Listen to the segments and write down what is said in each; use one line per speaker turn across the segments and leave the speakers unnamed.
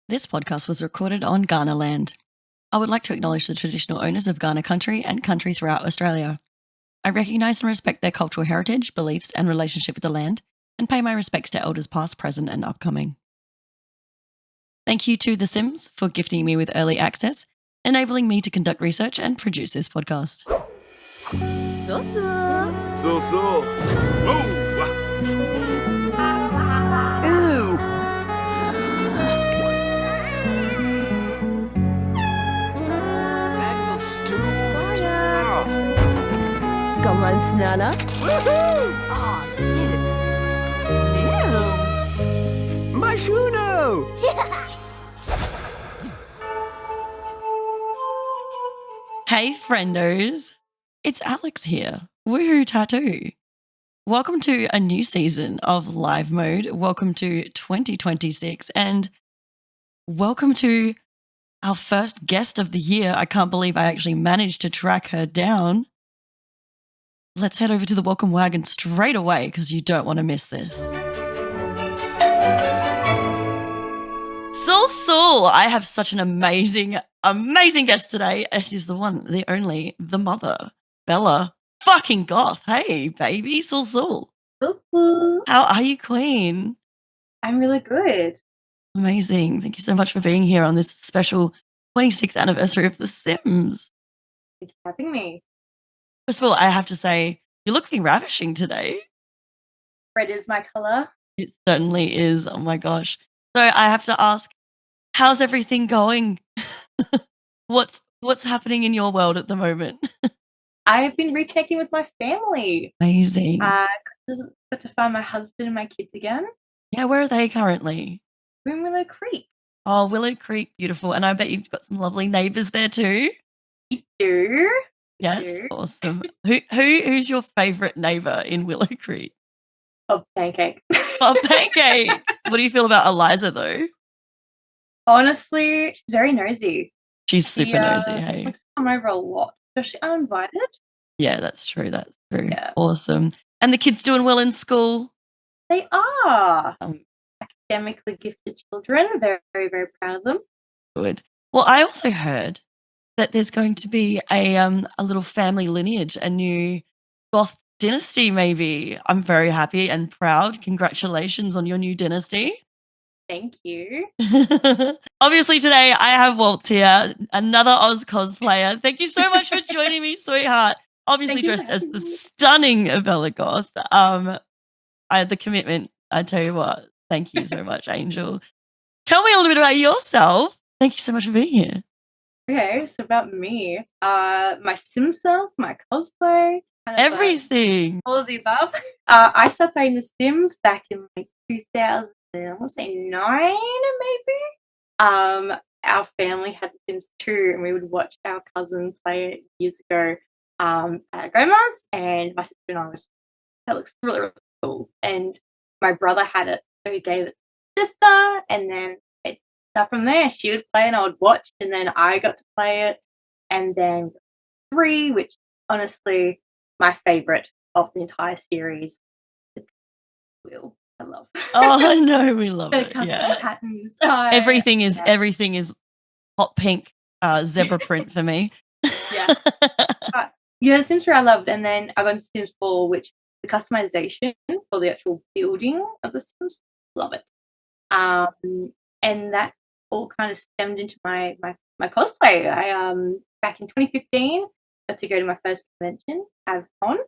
This podcast was recorded on Kaurna Land. I would like to acknowledge the traditional owners of Kaurna country and country throughout Australia. I recognise and respect their cultural heritage, beliefs, and relationship with the land, and pay my respects to elders past, present, and upcoming. Thank you to The Sims for gifting me with early access, enabling me to conduct research and produce this podcast.
So. Ew. That was stupid.
Come on, Nana.
Woohoo!
Ew.
Mashuno!
Hey friendos, it's Alex here. Woohoo tattoo. Welcome to a new season of Live Mode. Welcome to 2026 and welcome to our first guest of the year. I can't believe I actually managed to track her down. Let's head over to the welcome wagon straight away because you don't want to miss this. Sul, I have such an amazing guest today. She's the one, the only, the mother, Bella fucking Goth. Hey, baby, Sul.
Hello.
How are you, Queen?
I'm really good.
Amazing. Thank you so much for being here on this special 26th anniversary of The Sims.
Thank you for having me.
First of all, I have to say, you're looking ravishing today.
Red is my color.
It certainly is. Oh my gosh. So I have to ask, how's everything going? What's happening in your world at the moment?
I've been reconnecting with my family.
Amazing.
Got to find my husband and my kids again.
Yeah, where are they currently?
We're in Willow Creek.
Oh, Willow Creek, beautiful. And I bet you've got some lovely neighbours there too.
You do?
Yes, awesome. Who's your favourite neighbour in Willow Creek?
Oh, Pancake.
Oh, Pancake. What do you feel about Eliza though?
Honestly, she's very nosy.
She's super nosy, hey?
She likes to come over a lot, especially uninvited.
Yeah, that's true. That's true.
Yeah.
Awesome. And the kids doing well in school?
They are. Academically gifted children. Very, very, very proud of them.
Good. Well, I also heard that there's going to be a little family lineage, a new Goth dynasty maybe. I'm very happy and proud. Congratulations on your new dynasty.
Thank you.
Obviously today I have Waltz here, another Oz cosplayer. Thank you so much for joining me, sweetheart. Obviously dressed as the stunning Bella Goth. The commitment, I tell you what. Thank you so much, Angel. Tell me a little bit about yourself. Thank you so much for being here.
Okay, so about me, my sim self, my cosplay, kind of
everything,
all of the above. I started playing The Sims back in like 2000. I want to say 9, maybe. Our family had The Sims 2, and we would watch our cousin play it years ago at grandma's, and my sister and I was. That looks really, really cool. And my brother had it, so he gave it to his sister, and then it started from there. She would play, and I would watch, and then I got to play it, and then 3, which honestly my favorite of the entire series. I love.
Oh, I know, we love
the
it.
custom
Yeah,
patterns.
everything is hot pink zebra print for me.
Yeah, The Sims 3 I loved, and then I got into Sims 4, which the customization for the actual building of the Sims, love it. And that all kind of stemmed into my cosplay. I back in 2015 got to go to my first convention, AvCon.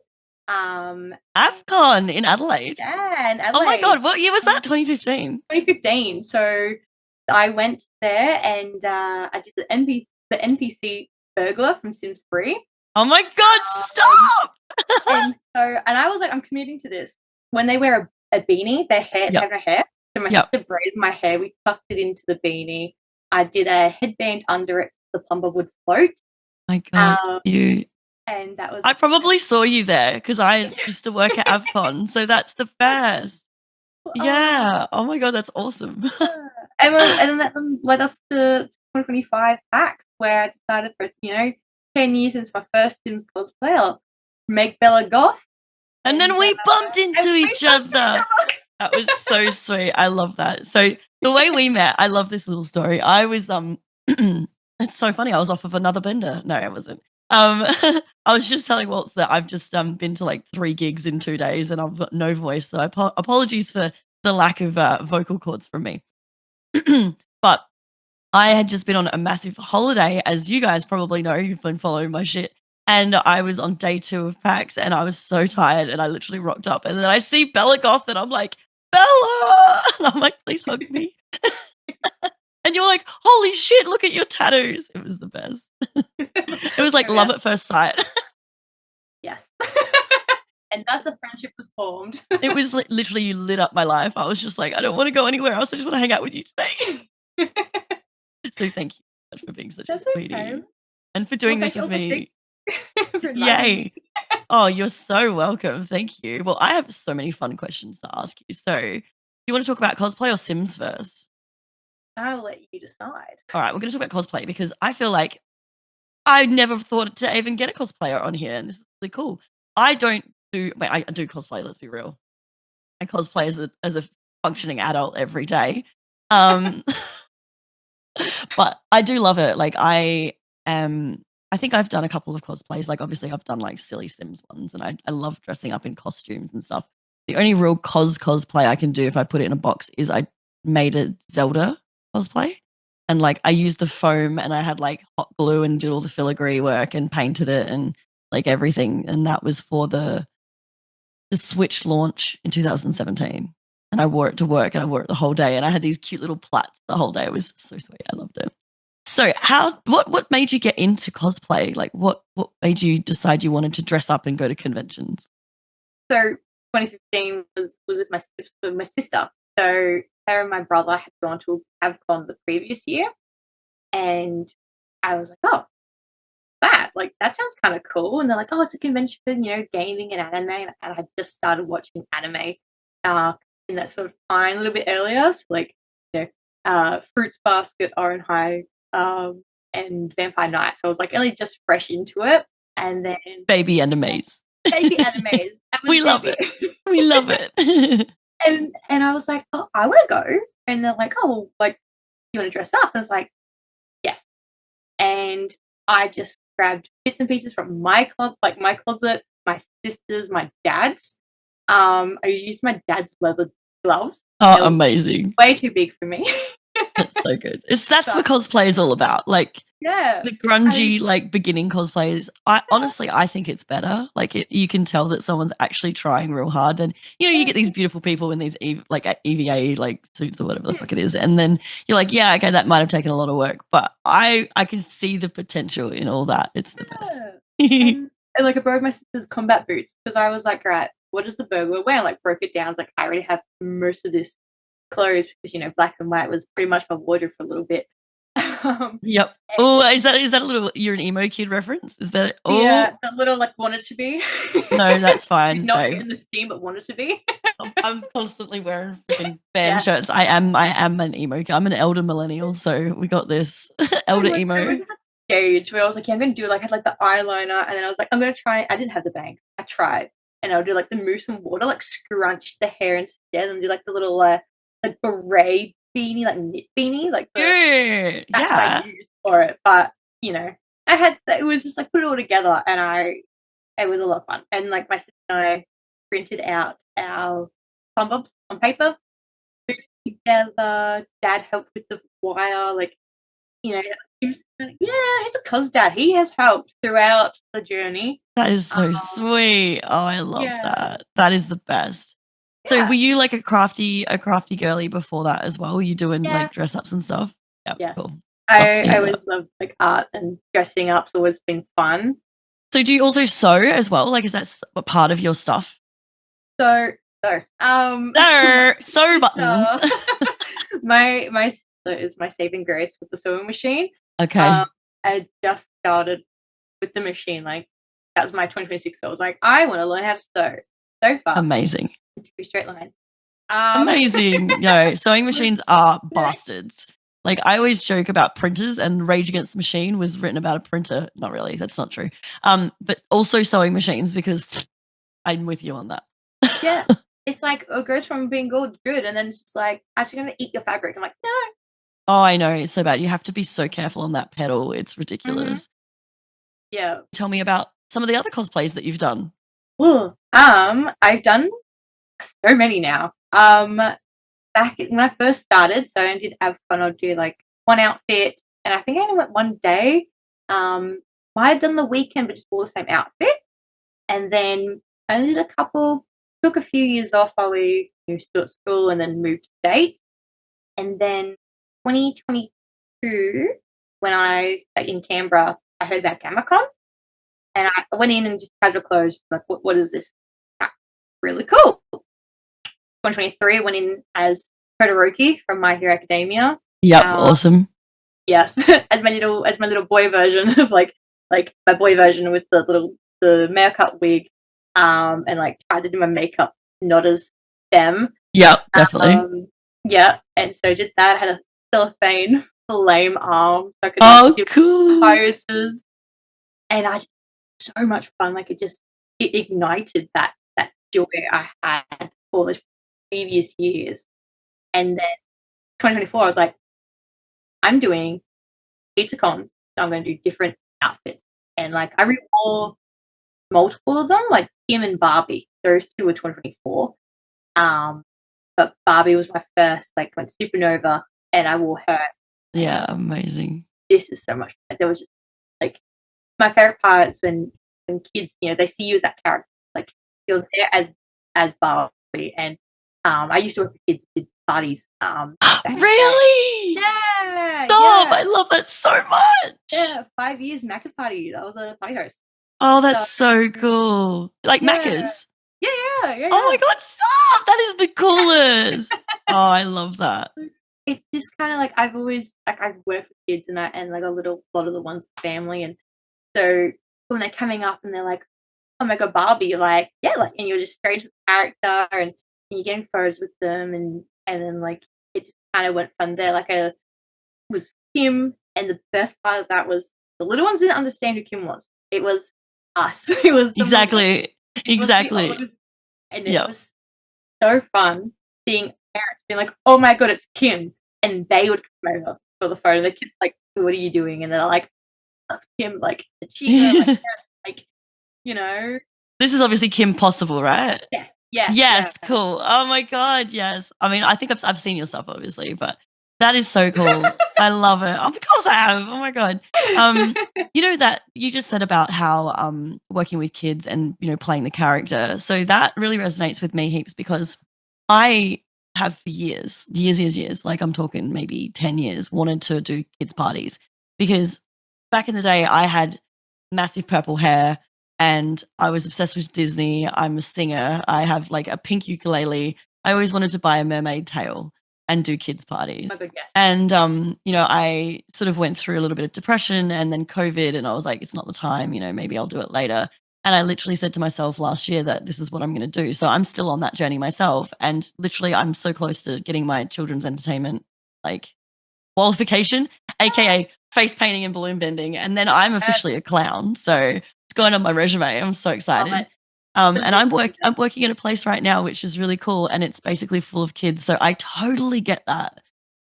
AvCon in Adelaide.
Yeah, in Adelaide.
Oh my god, what year was that? 2015.
2015. So I went there and I did the NPC burglar from Sims 3.
Oh my god, stop!
and I was like, I'm committing to this. When they wear a beanie, their hair, they have no hair. So my sister braided my hair. We tucked it into the beanie. I did a headband under it so the PLUMBOB would float.
My god, you.
And that was.
I probably saw you there because I used to work at AvCon, so that's the best. Yeah. Oh my god, that's awesome.
And then that led us to 2025 PAX, where I decided for 10 years since my first Sims cosplay, I'll make Bella Goth.
And then we bumped into each other. That was so sweet. I love that. So the way we met, I love this little story. I was it's so funny. I was off of another bender. No, I wasn't. I was just telling Waltz that I've just been to like 3 gigs in 2 days and I've got no voice. So apologies for the lack of vocal cords from me. But I had just been on a massive holiday, as you guys probably know. You've been following my shit. And I was on day 2 of PAX and I was so tired and I literally rocked up. And then I see Bella Goth and I'm like, Bella! And I'm like, please hug me. And you're like, holy shit, look at your tattoos. It was the best. It was like love at first sight.
Yes. And that's a friendship was formed.
It was literally, you lit up my life. I was just like, I don't want to go anywhere else. I just want to hang out with you today. So thank you so much for being such a sweetie. Okay. And for doing this with me. Yay. Oh, you're so welcome. Thank you. Well, I have so many fun questions to ask you. So do you want to talk about cosplay or Sims first?
I'll let you decide.
All right, we're going to talk about cosplay because I feel like I never thought to even get a cosplayer on here, and this is really cool. I do cosplay, let's be real. I cosplay as a functioning adult every day. But I do love it. Like I think I've done a couple of cosplays. Like obviously I've done like silly Sims ones and I love dressing up in costumes and stuff. The only real cosplay I can do if I put it in a box is I made a Zelda cosplay. And like I used the foam and I had like hot glue and did all the filigree work and painted it and like everything. And that was for the Switch launch in 2017. And I wore it to work and I wore it the whole day. And I had these cute little plaits the whole day. It was so sweet. I loved it. So what made you get into cosplay? Like what made you decide you wanted to dress up and go to conventions?
So 2015 was with my sister. So her and my brother had gone to AvCon the previous year. And I was like, oh, that sounds kind of cool. And they're like, oh, it's a convention for, gaming and anime. And I had just started watching anime in that sort of time a little bit earlier. So, Fruits Basket, Oran High, and Vampire Nights. So I was like only just fresh into it. And then
baby animes.
We
love it. We love it.
And I was like, oh, I want to go. And they're like, oh, well, like, you want to dress up? And I was like, yes. And I just grabbed bits and pieces from my closet, my sister's, my dad's. I used my dad's leather gloves.
Oh, amazing.
Way too big for me.
That's so good. That's what cosplay is all about. Like,
yeah,
the grungy, like beginning cosplays. Honestly, I think it's better. Like, you can tell that someone's actually trying real hard. Then you get these beautiful people in these like EVA like suits or whatever the fuck it is, and then you're like, yeah, okay, that might have taken a lot of work, but I can see the potential in all that. It's the best.
and like I borrowed my sister's combat boots because I was like, right, what does the burglar wear? Like broke it down. I was like, I already have most of this clothes because black and white was pretty much my wardrobe for a little bit.
Yep. Oh, is that a little you're an emo kid reference? Is that
yeah, that little like wanted to be.
No, that's fine.
Not in the steam, but wanted to be.
I'm constantly wearing freaking band shirts. I am an emo kid. I'm an elder millennial, so we got this elder emo.
I was at that stage where I was like, yeah, I'm gonna do it. Like I had like the eyeliner, and then I was like, I'm gonna try. I didn't have the bangs. I tried, and I would do like the mousse and water, like scrunch the hair instead, and do like the little like beret beanie, like knit beanie, like
yeah.
What I used for it. But it was just like put it all together, and it was a lot of fun. And like my sister and I printed out our PLUMBOBs on paper together. Dad helped with the wire, like he was he's a cos dad. He has helped throughout the journey.
That is so sweet. Oh, I love that. That is the best. So were you like a crafty girly before that as well? Were you doing like dress ups and stuff?
Yeah,
cool.
I always loved like art and dressing up's always been fun.
So do you also sew as well? Like, is that a part of your stuff?
Sew
buttons.
My sister is my saving grace with the sewing machine.
Okay.
I just started with the machine. Like that was my 2026. So I was like, I want to learn how to sew. So far.
Amazing.
2 straight lines.
Amazing. Sewing machines are bastards. Like I always joke about printers, and Rage Against the Machine was written about a printer. Not really, that's not true. But also sewing machines, because I'm with you on that.
Yeah. it's like it goes from being good, and then it's just like actually gonna eat your fabric. I'm like, no.
Oh, I know, it's so bad. You have to be so careful on that pedal. It's ridiculous.
Yeah.
Tell me about some of the other cosplays that you've done.
Well, I've done so many now. Back when I first started, so I did have fun. I'd do like one outfit, and I think I only went one day. Might have done the weekend, but just wore the same outfit. And then I only did a couple. Took a few years off while we still at school, and then moved to States. And then 2022, when I in Canberra, I heard about GammaCon, and I went in and just casual clothes. Like, what is this? Ah, really cool. 2023, went in as Todoroki from My Hero Academia.
Yep, awesome.
Yes, as my little boy version of like my boy version with the makeup wig, and like tried to do my makeup not as them.
Yep, definitely.
Yeah, and so did that. Had a cellophane flame arm, so I could do
cool
poses, and I had so much fun. Like it ignited that joy I had for the previous years. And then 2024, I was like, I'm doing pizza cons, so I'm going to do different outfits. And like I rewore multiple of them, like Kim and Barbie. Those two were 2024. But Barbie was my first, like went supernova, and I wore her.
Yeah, amazing.
This is so much fun. There was just like my favorite parts when kids, they see you as that character, like you're there as Barbie. And I used to work with kids who did parties.
Really?
Yeah.
Stop! Yeah. I love that so much.
Yeah, 5 years Macca's party. I was a party host.
Oh, that's so cool. Like Macca's?
Yeah.
Oh my God, stop! That is the coolest. Oh, I love that.
It's just kind of like I've always I've worked with kids and like a lot of the ones family, and so when they're coming up and they're like, oh my God, Barbie, you're like, yeah, like, and you're just straight to the character, and you're getting photos with them, and then like it just kind of went from there. Like was Kim, and the best part of that was the little ones didn't understand who Kim was. It was us. It was
exactly.
And it was so fun seeing parents being like, oh my God, it's Kim, and they would come over for the photo. The kids like, what are you doing? And they're like, that's Kim, like the cheetah, like
This is obviously Kim Possible, right?
Yeah.
Yes, cool. Oh my God, yes. I mean, I think I've seen your stuff, obviously, but that is so cool. I love it. Of course I have. Oh my God. That you just said about how working with kids and playing the character. So that really resonates with me heaps, because I have for years, like I'm talking maybe 10 years, wanted to do kids parties, because back in the day I had massive purple hair and I was obsessed with Disney. I'm a singer. I have like a pink ukulele. I always wanted to buy a mermaid tail and do kids parties.
Oh, yes.
And, I sort of went through a little bit of depression and then COVID, and I was like, it's not the time, maybe I'll do it later. And I literally said to myself last year that this is what I'm going to do. So I'm still on that journey myself. And literally I'm so close to getting my children's entertainment, like qualification, AKA face painting and balloon bending. And then I'm officially a clown. So it's going on my resume. I'm so excited. And I'm working at a place right now, which is really cool. And it's basically full of kids. So I totally get that.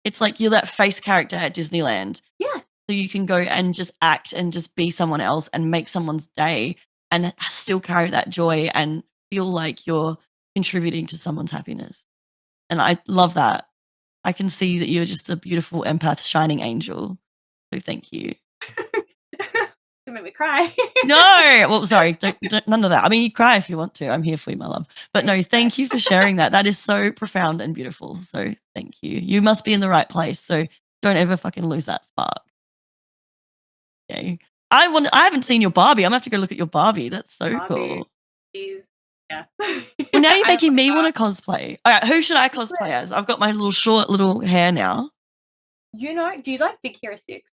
It's like you're that face character at Disneyland.
Yeah.
So you can go and just act and just be someone else and make someone's day and still carry that joy and feel like you're contributing to someone's happiness. And I love that. I can see that you're just a beautiful empath, shining angel. So thank you.
Don't make me cry.
No, well, sorry, don't, none of that. I mean, you cry if you want to. I'm here for you, my love. But no, thank you for sharing that. That is so profound and beautiful. So thank you. You must be in the right place. So don't ever fucking lose that spark. Okay. I haven't seen your Barbie. I'm gonna have to go look at your Barbie. That's so cool.
Yeah.
Well, now you're making me want to cosplay. All right, who should I cosplay as? I've got my little short little hair now.
Do you like Big Hero 6?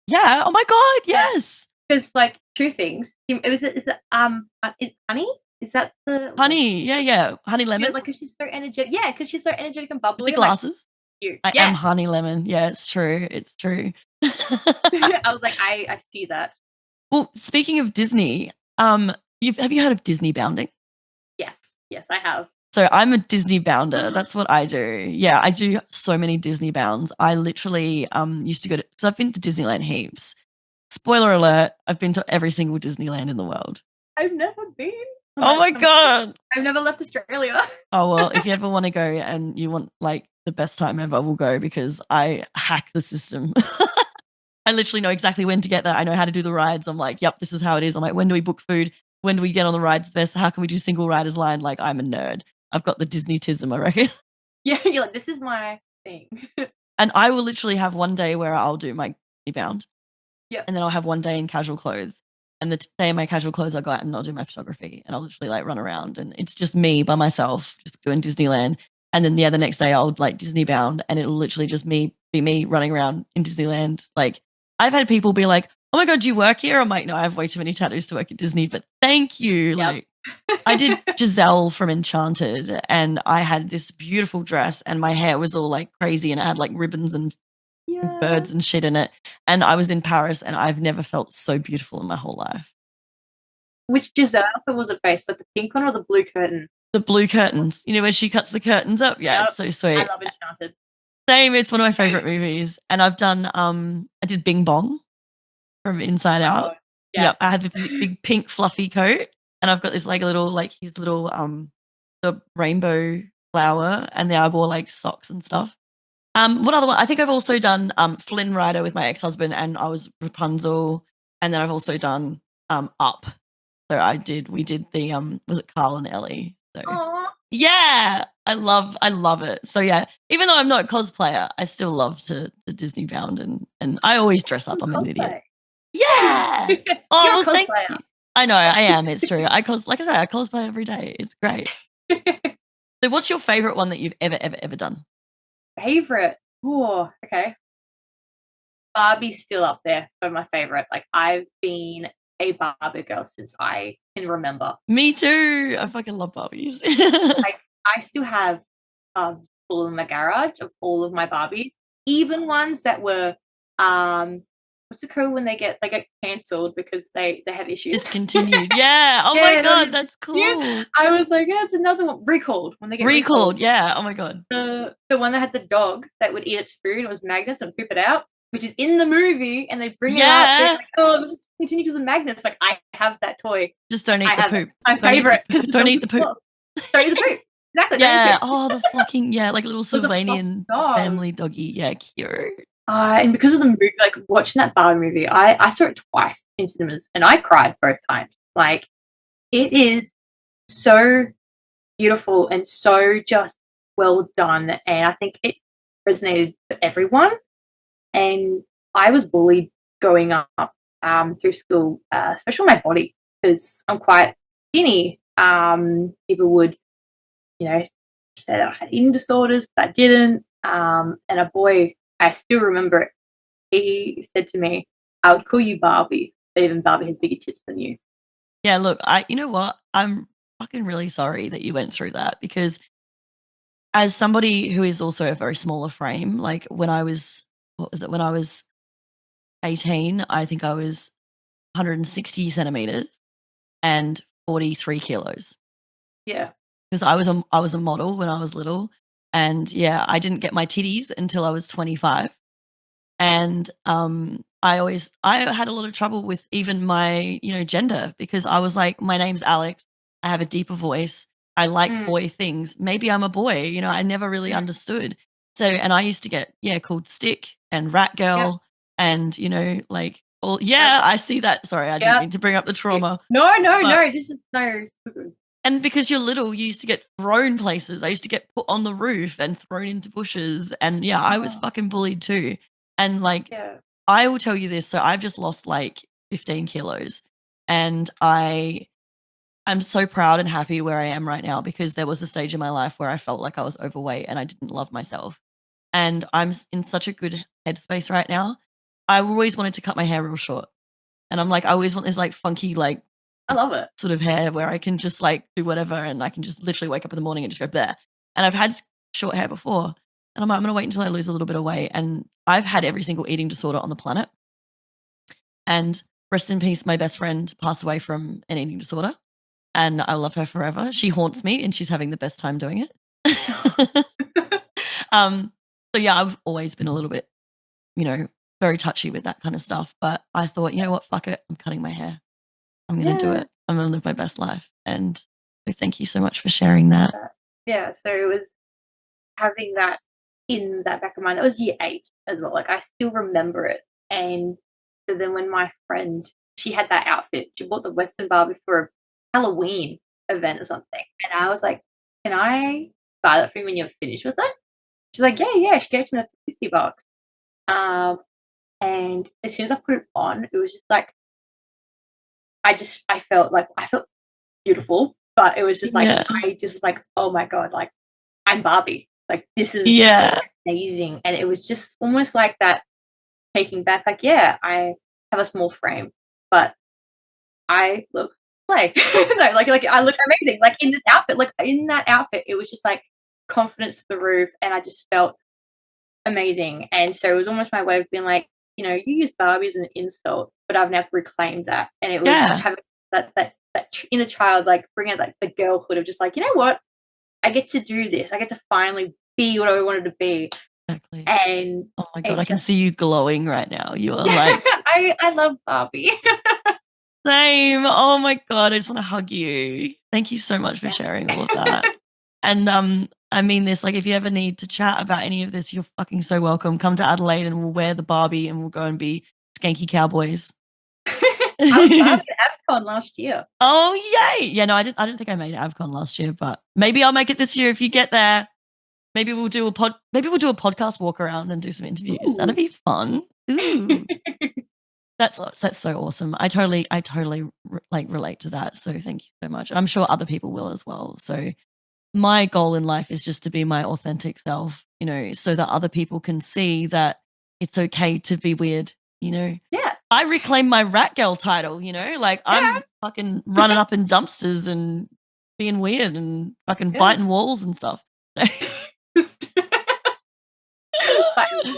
Yeah. Oh my God. Yes.
Because like two things. Is Honey? Is that the
Honey? Yeah. Honey Lemon.
Yeah, like because she's so energetic. Yeah, because she's so energetic and bubbly.
The glasses.
Like,
I am Honey Lemon. Yeah, it's true. It's true.
I was like, I see that.
Well, speaking of Disney, have you heard of Disney bounding?
Yes. Yes, I have.
So I'm a Disney bounder. That's what I do. Yeah, I do so many Disney bounds. I literally used to go to, because I've been to Disneyland heaps. Spoiler alert, I've been to every single Disneyland in the world.
I've never been.
Oh my God.
I've never left Australia.
Oh, well, if you ever want to go and you want like the best time ever, we'll go because I hack the system. I literally know exactly when to get there. I know how to do the rides. I'm like, yep, this is how it is. I'm like, when do we book food? When do we get on the rides best? How can we do single riders line? Like, I'm a nerd. I've got the Disney-tism, I reckon.
Yeah, you're like, this is my thing.
And I will literally have one day where I'll do my Disney bound.
Yeah.
And then I'll have one day in casual clothes. And the day in my casual clothes, I'll go out and I'll do my photography. And I'll literally like run around. And it's just me by myself, just doing Disneyland. And then the next day I'll like Disney bound. And it'll literally just be me running around in Disneyland. Like, I've had people be like, oh my God, do you work here? I'm like, no, I have way too many tattoos to work at Disney, but thank you.
Yep.
Like, I did Giselle from Enchanted and I had this beautiful dress and my hair was all like crazy and I had like ribbons and birds and shit in it. And I was in Paris and I've never felt so beautiful in my whole life.
Which Giselle was it based? Like the pink one or the blue curtain?
The blue curtains. You know, where she cuts the curtains up? Yeah,
Yep.
It's so sweet.
I love Enchanted.
Same, it's one of my favorite movies. And I've done I did Bing Bong from Inside Out.
Yes.
Yeah, I had this big pink fluffy coat and I've got this like little like his little the rainbow flower and then I wore like socks and stuff. What other one? I think I've also done Flynn Rider with my ex-husband and I was Rapunzel and then I've also done Up. So we did the was it Carl and Ellie? So
Aww.
yeah, I love it. So yeah, even though I'm not a cosplayer, I still love to Disney bound and I always dress up. I'm an idiot. Yeah. Oh,
You're
well,
a
thank you. I know, I am. It's true. Like I said, I cosplay every day. It's great. So what's your favorite one that you've ever done?
Favorite? Oh, okay. Barbie's still up there for my favorite. Like, I've been a Barbie girl since I can remember.
Me too. I fucking love Barbies.
Like, I still have full in my garage of all of my Barbies, even ones that were what's it called when they get cancelled because they have issues.
Discontinued. Yeah. Oh my God, that's cool.
Yeah. I was like, yeah, it's another one. Recalled when they get recalled.
Yeah. Oh my God.
The one that had the dog that would eat its food and it was magnets and poop it out, which is in the movie, and they bring it up. They're like, oh, this is continue because of magnets. Like, I have that toy.
Just don't eat the poop.
My favorite.
Don't eat the poop.
Don't eat the poop. Exactly.
Yeah. Oh, the fucking like a little Sylvanian family doggy. Yeah, cute.
And because of the movie, like watching that Barbie movie, I saw it twice in cinemas and I cried both times. Like, it is so beautiful and so just well done. And I think it resonated for everyone. And I was bullied going up through school, especially my body, because I'm quite skinny. People would, say that I had eating disorders, but I didn't. And a boy, I still remember it. He said to me, I would call you Barbie, but even Barbie has bigger tits than you.
Yeah, look, you know what? I'm fucking really sorry that you went through that because as somebody who is also a very smaller frame, like when I was 18, I think I was 160 centimeters and 43 kilos.
Yeah.
Because I was a model when I was little. And yeah, I didn't get my titties until I was 25. And I had a lot of trouble with even my, gender because I was like, my name's Alex. I have a deeper voice. I like boy things. Maybe I'm a boy, I never really understood. So, and I used to get, called Stick and Rat Girl and, I see that. Sorry, I didn't mean to bring up the trauma.
No, this is no.
And because you're little, you used to get thrown places. I used to get put on the roof and thrown into bushes. And I was fucking bullied too. And I will tell you this. So I've just lost 15 kilos and I'm so proud and happy where I am right now because there was a stage in my life where I felt like I was overweight and I didn't love myself. And I'm in such a good headspace right now. I always wanted to cut my hair real short. And I'm like, I always want this funky,
I love it.
Sort of hair where I can just do whatever and I can just literally wake up in the morning and just go there. And I've had short hair before and I'm like, I'm going to wait until I lose a little bit of weight. And I've had every single eating disorder on the planet. And rest in peace, my best friend passed away from an eating disorder. and I love her forever. She haunts me, and she's having the best time doing it. So yeah, I've always been a little bit, very touchy with that kind of stuff. But I thought, you know what, fuck it, I'm cutting my hair. I'm going to do it. I'm going to live my best life. And so thank you so much for sharing that.
Yeah, so it was having that in that back of mind. That was year 8 as well. Like I still remember it. And so then when my friend, she had that outfit, she bought the Western Barbie for a Halloween event or something. And I was like, can I buy that for you when you're finished with it? She's like, yeah. She gave me $50. And as soon as I put it on, it was just like, I felt beautiful, but it was just like, I just was like, oh my God, like I'm Barbie. Like this is amazing. And it was just almost like that taking back, like, yeah, I have a small frame, but I look like, no, like I look amazing. Like in this outfit, like in that outfit, it was just like confidence to the roof. And I just felt amazing. And so it was almost my way of being like, you use Barbie as an insult, but I've now reclaimed that. And it was having that inner child, like bring out like the girlhood of just like, you know what? I get to do this. I get to finally be what I wanted to be.
Exactly.
And
oh my God, I can see you glowing right now. You are like,
I love Barbie.
Same. Oh my God, I just want to hug you. Thank you so much for sharing all of that. And I mean this, like if you ever need to chat about any of this, you're fucking so welcome. Come to Adelaide and we'll wear the Barbie and we'll go and be skanky cowboys.
I was Barbie at AvCon last year.
Oh yay! Yeah, no, I didn't think I made AvCon last year, but maybe I'll make it this year if you get there. Maybe we'll do a podcast walk around and do some interviews. Ooh. That'd be fun. Ooh. That's so awesome. I totally like relate to that. So thank you so much. I'm sure other people will as well. So my goal in life is just to be my authentic self, so that other people can see that it's okay to be weird,
Yeah.
I reclaim my rat girl title, like I'm fucking running up in dumpsters and being weird and fucking biting walls and stuff.
Biting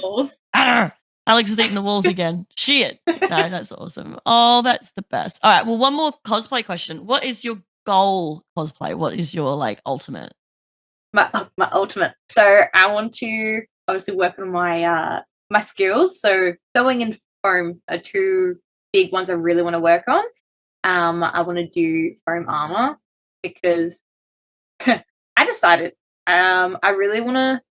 walls.
Alex is eating the walls again. Shit. No, that's awesome. Oh, that's the best. All right. Well, one more cosplay question. What is your goal cosplay? What is your ultimate?
My ultimate. So I want to obviously work on my my skills. So sewing and foam are 2 big ones I really want to work on. I want to do foam armor because I decided I really want to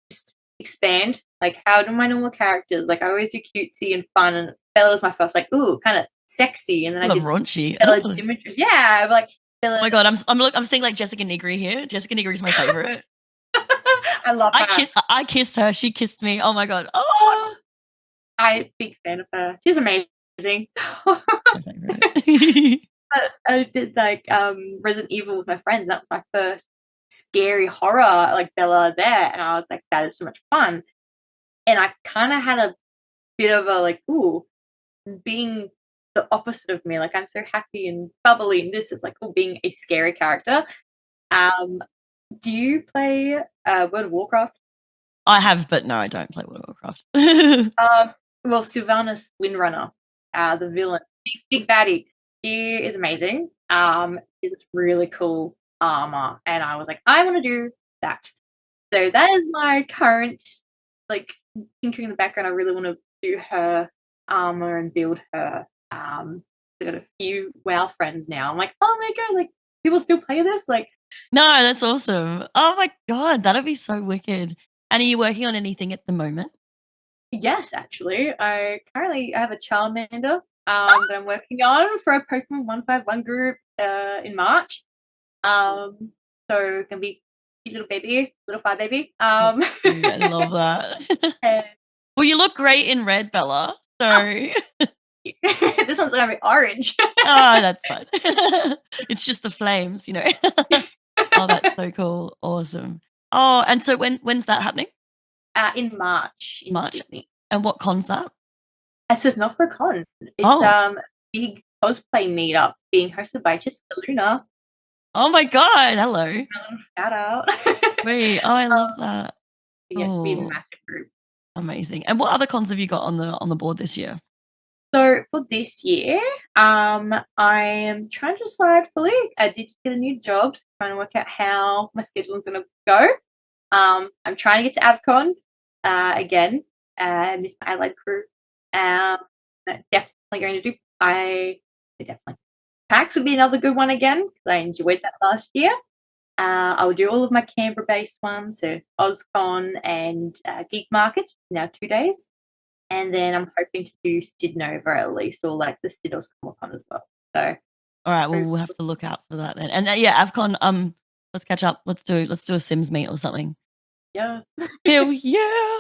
just expand. Like, how do my normal characters? Like, I always do cutesy and fun, and Bella was my first, like, ooh, kind of sexy, and then I did
raunchy.
Bella Dimitri. Yeah, I'm like Bella.
Oh my God, I'm seeing like Jessica Nigri here. Jessica Nigri is my favorite.
I love her.
I kissed her. She kissed me. Oh my God. Oh,
I'm a big fan of her. She's amazing. My favorite. But I did like Resident Evil with my friends. That was my first scary horror, like Bella there, and I was like, that is so much fun. And I kind of had a bit of a like, ooh, being the opposite of me. Like, I'm so happy and bubbly, and this is like, oh, being a scary character. Do you play World of Warcraft?
I have, but no, I don't play World of Warcraft.
Well, Sylvanas Windrunner, the villain, big baddie, she is amazing. It's really cool armor, and I was like, I want to do that. So that is my current, like, tinkering in the background. I really want to do her armor and build her. I've got a few WoW friends now. I'm like, oh my God, like, people still play this? Like,
no, that's awesome. Oh my God, that'd be so wicked. And are you working on anything at the moment?
Yes, actually. I have a Charmander that I'm working on for a Pokemon 151 group in March. So it can be cute little baby, little fire baby.
I love that. Well, you look great in red, Bella. So
this one's gonna be orange.
Oh, that's fine. It's just the flames, Oh, that's so cool. Awesome. Oh, and so when's that happening?
In March in Sydney.
And what con's that?
So it's not for a con. It's big cosplay meetup being hosted by Jessica Luna.
Oh my God! Hello.
Shout out.
Wait, I love that.
Yes, be a massive group.
Amazing. And what other cons have you got on the board this year?
So for this year, I am trying to decide fully. I did just get a new job, so trying to work out how my schedule is going to go. I'm trying to get to AvCon again. Miss my allied crew. Definitely going to do. Definitely. PAX would be another good one again because I enjoyed that last year. I will do all of my Canberra-based ones, so OzCon and Geek Markets, now 2 days. And then I'm hoping to do Sid Nova at least, or like the Sidos Comic-Con as well. So,
all right, well, we'll have to look out for that then. And yeah, AvCon, let's catch up. Let's do a Sims meet or something.
Yes.
Hell yeah.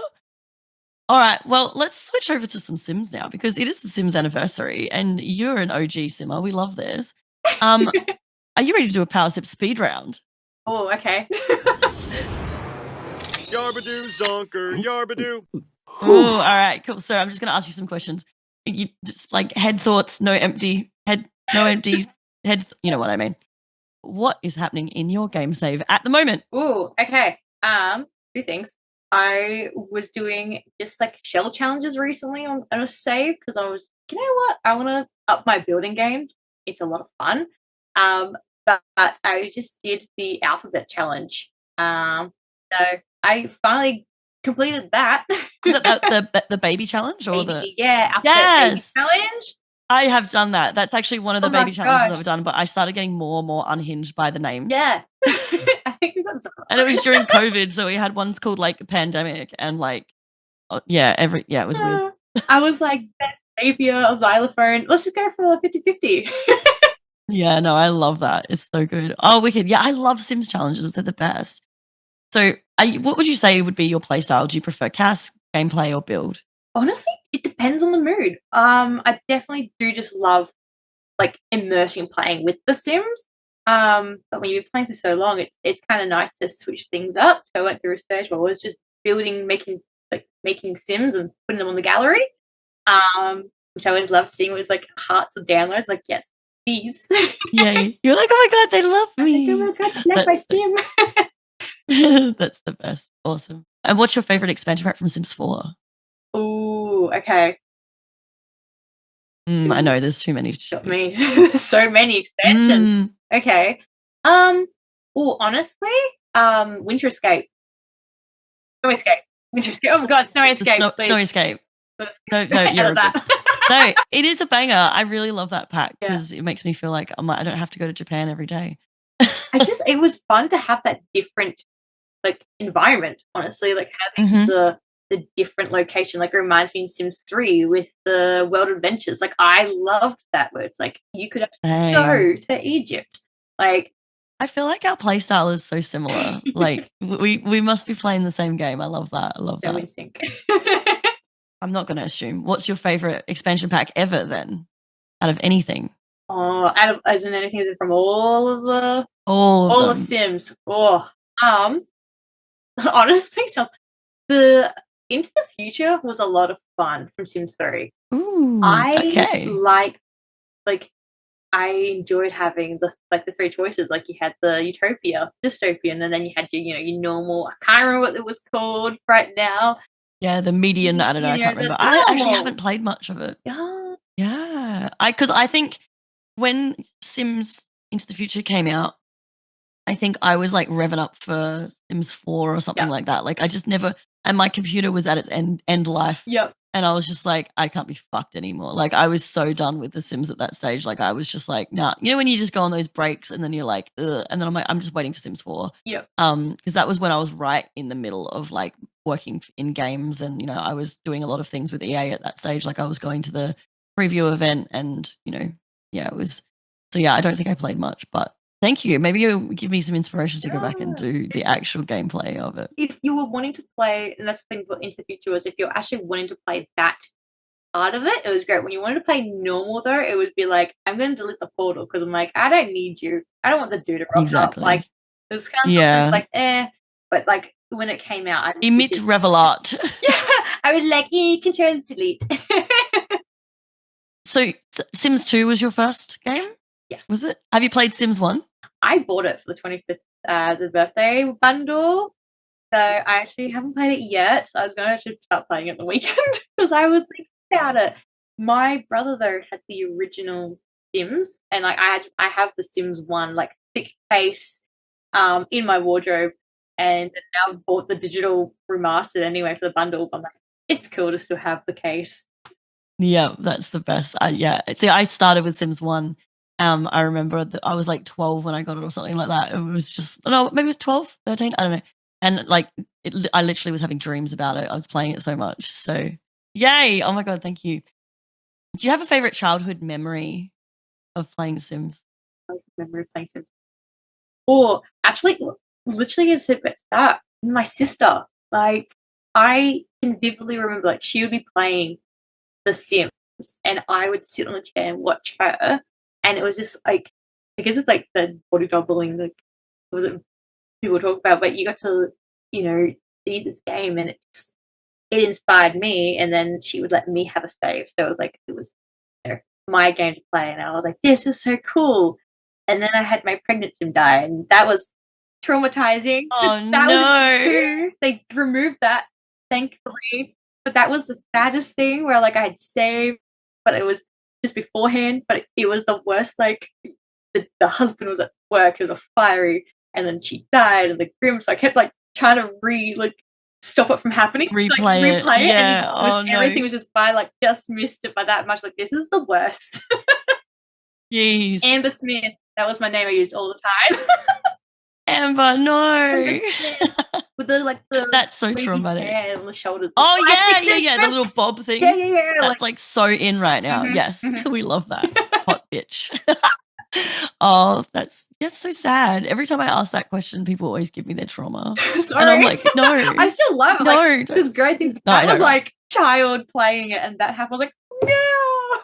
All right, well, let's switch over to some Sims now because it is the Sims anniversary and you're an OG Simmer. We love this. Are you ready to do a Power Zip speed round?
Oh, okay.
Yarbadoo, zonker, yarbadoo.
Oh, all right, cool. So I'm just going to ask you some questions. You just like head thoughts, no empty head. You know what I mean. What is happening in your game save at the moment?
Oh, okay. 2 things. I was doing just like shell challenges recently on a save because I was, you know what? I want to up my building game. It's a lot of fun. But I just did the alphabet challenge. So I finally completed that.
Is that the baby challenge or
alphabet baby challenge?
I have done that. That's actually one of the baby challenges I've done, but I started getting more and more unhinged by the names.
Yeah. I think we've got some.
And it was during COVID, so we had ones called like Pandemic and like it was weird.
I was like Xavier, Xylophone. Let's just go for 50-50.
Yeah, no, I love that. It's so good. Oh, wicked. Yeah, I love Sims challenges. They're the best. So what would you say would be your play style? Do you prefer cast, gameplay, or build?
Honestly, it depends on the mood. I definitely do just love like immersing and playing with the Sims. But when you've been playing for so long, it's kind of nice to switch things up. So I went through a stage where I was just making Sims and putting them on the gallery. Which I always loved seeing. It was like hearts of downloads. Like, yes, these.
Yay! You're like, oh my god, they love me.
Oh my god, they like my Sim.
That's the best. Awesome. And what's your favorite expansion pack from Sims 4?
Ooh, okay.
I know there's too many.
So many expansions. Okay. Oh, honestly, Winter Escape. Snow Escape. Winter Escape. Oh my god, Snow Escape.
Snow Escape. No, you're that. No, it is a banger. I really love that pack because it makes me feel like I don't have to go to Japan every day.
It was fun to have that different like environment, honestly, like having the different location. Like it reminds me in Sims 3 with the World Adventures. Like I loved that where it's like you could actually go to Egypt. Like
I feel like our play style is so similar. Like we must be playing the same game. I love that. I love that.
In sync.
I'm not going to assume. What's your favorite expansion pack ever then? Out of anything?
Oh, as in anything, is it from all of the Sims? Oh, honestly, the Into the Future was a lot of fun from Sims 3.
Ooh,
I I enjoyed having the 3 choices. Like you had the Utopia, Dystopian, and then you had your normal. I can't remember what it was called right now.
Yeah, the median. I don't know. I can't remember. I actually haven't played much of it. Yeah. Because I think when Sims Into the Future came out, I think I was like revving up for Sims 4 or something like that. Like I just never, and my computer was at its end life.
Yep.
And I was just like, I can't be fucked anymore. Like I was so done with the Sims at that stage. Like I was just like, nah. You know when you just go on those breaks and then you're like, ugh. And then I'm like, I'm just waiting for Sims 4.
Yep.
Because that was when I was right in the middle of like working in games, and I was doing a lot of things with EA at that stage. Like I was going to the preview event, and it was. So yeah, I don't think I played much, but thank you. Maybe you'll give me some inspiration to go back and do the actual gameplay of it.
If you were wanting to play, and that's the thing about Into the Future, was if you're actually wanting to play that part of it, it was great. When you wanted to play normal, though, it would be like, I'm going to delete the portal because I'm like, I don't need you. I don't want the dude to rock up. Like, it's kind of like, But like, when it came out,
emit Revelat.
Yeah, I was like, control delete.
So, Sims 2 was your first game?
Yeah.
Was it? Have you played Sims 1?
I bought it for the 25th, the birthday bundle. So I actually haven't played it yet. I was going to actually start playing it the weekend because I was thinking about it. My brother though had the original Sims, and like I have the Sims 1 like thick case in my wardrobe, and now I've bought the digital remastered anyway for the bundle. But I'm like, it's cool to still have the case.
Yeah, that's the best. Yeah. See, I started with Sims 1. I remember that I was like 12 when I got it or something like that. It was just, no, maybe it was 12, 13, I don't know. And like, I literally was having dreams about it. I was playing it so much. So, yay. Oh my God, thank you. Do you have a favorite childhood memory of playing Sims?
Memory of playing Sims. Or actually, literally, as I said at the start, my sister. Like, I can vividly remember, like, she would be playing The Sims, and I would sit on the chair and watch her. And it was just like, I guess it's like the body doubling, like, was it people talk about, but you got to, see this game, and it inspired me. And then she would let me have a save, so it was my game to play, and I was like, this is so cool. And then I had my pregnant Sim die, and that was traumatizing.
Oh,
that
no.
was they removed that, thankfully. But that was the saddest thing, where like I had saved, but it was just beforehand. But it was the worst. Like the husband was at work, he was a fiery, and then she died, and the grim. So I kept like trying to stop it from happening.
Replay it. Yeah. Oh, no.
Everything was just like just missed it by that much. Like, this is the worst.
Jeez.
Amber Smith. That was my name I used all the time.
Amber, no.
With the
that's so traumatic.
Hair on the shoulders.
Oh, yeah. The little bob thing.
Yeah.
That's like so in right now.
Mhm,
Yes.
mhm.
We love that. Hot bitch. Oh, that's so sad. Every time I ask that question, people always give me their trauma.
Sorry.
And I'm like, no.
I still love it.
No.
Like, this great thing.
No,
I was like child playing it, and that happened. I was like, no.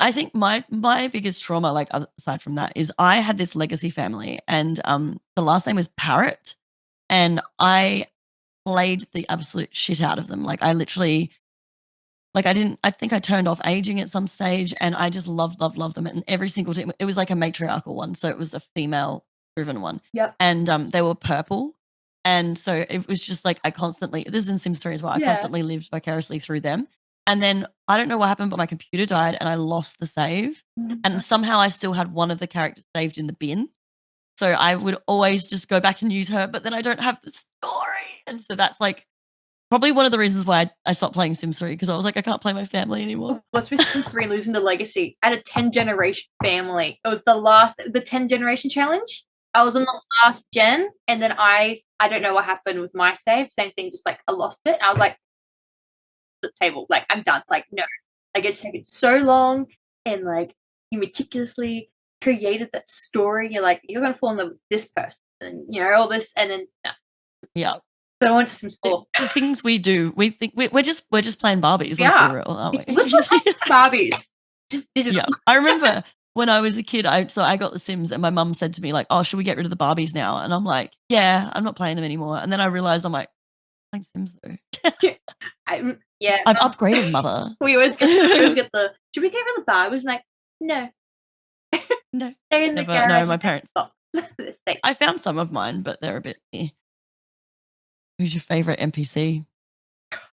I think my biggest trauma, like aside from that, is I had this legacy family, and the last name was Parrot, and I played the absolute shit out of them. Like, I literally, like, I think I turned off aging at some stage, and I just loved them. And every single team, it was like a matriarchal one, so it was a female driven one.
Yep.
And they were purple, and so it was just like, this is in Sims 3 as well. I constantly lived vicariously through them. And then I don't know what happened, but my computer died and I lost the save. Mm-hmm. And somehow I still had one of the characters saved in the bin. So I would always just go back and use her, but then I don't have the story. And so that's like probably one of the reasons why I stopped playing Sims 3, because I was like, I can't play my family anymore.
What's with Sims 3 losing the legacy? I had a 10-generation family. It was the 10-generation challenge. I was on the last gen, and then I don't know what happened with my save. Same thing, just like I lost it. I was like, the table, like, I'm done. Like, no. Like, it's taken so long, and like you meticulously created that story. You're like, you're gonna fall in love with this person, and all this, and then no.
Yeah.
So I went to Sims 4.
The things we do, we think we're just playing Barbies. Let's be real, aren't we?
Literally Barbies, just digital.
Yeah, I remember when I was a kid. I got the Sims, and my mum said to me like, "Oh, should we get rid of the Barbies now?" And I'm like, "Yeah, I'm not playing them anymore." And then I realized I'm like, playing Sims though. I've upgraded, mother.
We always get the. Should we get rid of the Barbies? Like, no,
no,
they're in the garage.
No, my parents. I found some of mine, but they're a bit. Who's your favorite NPC?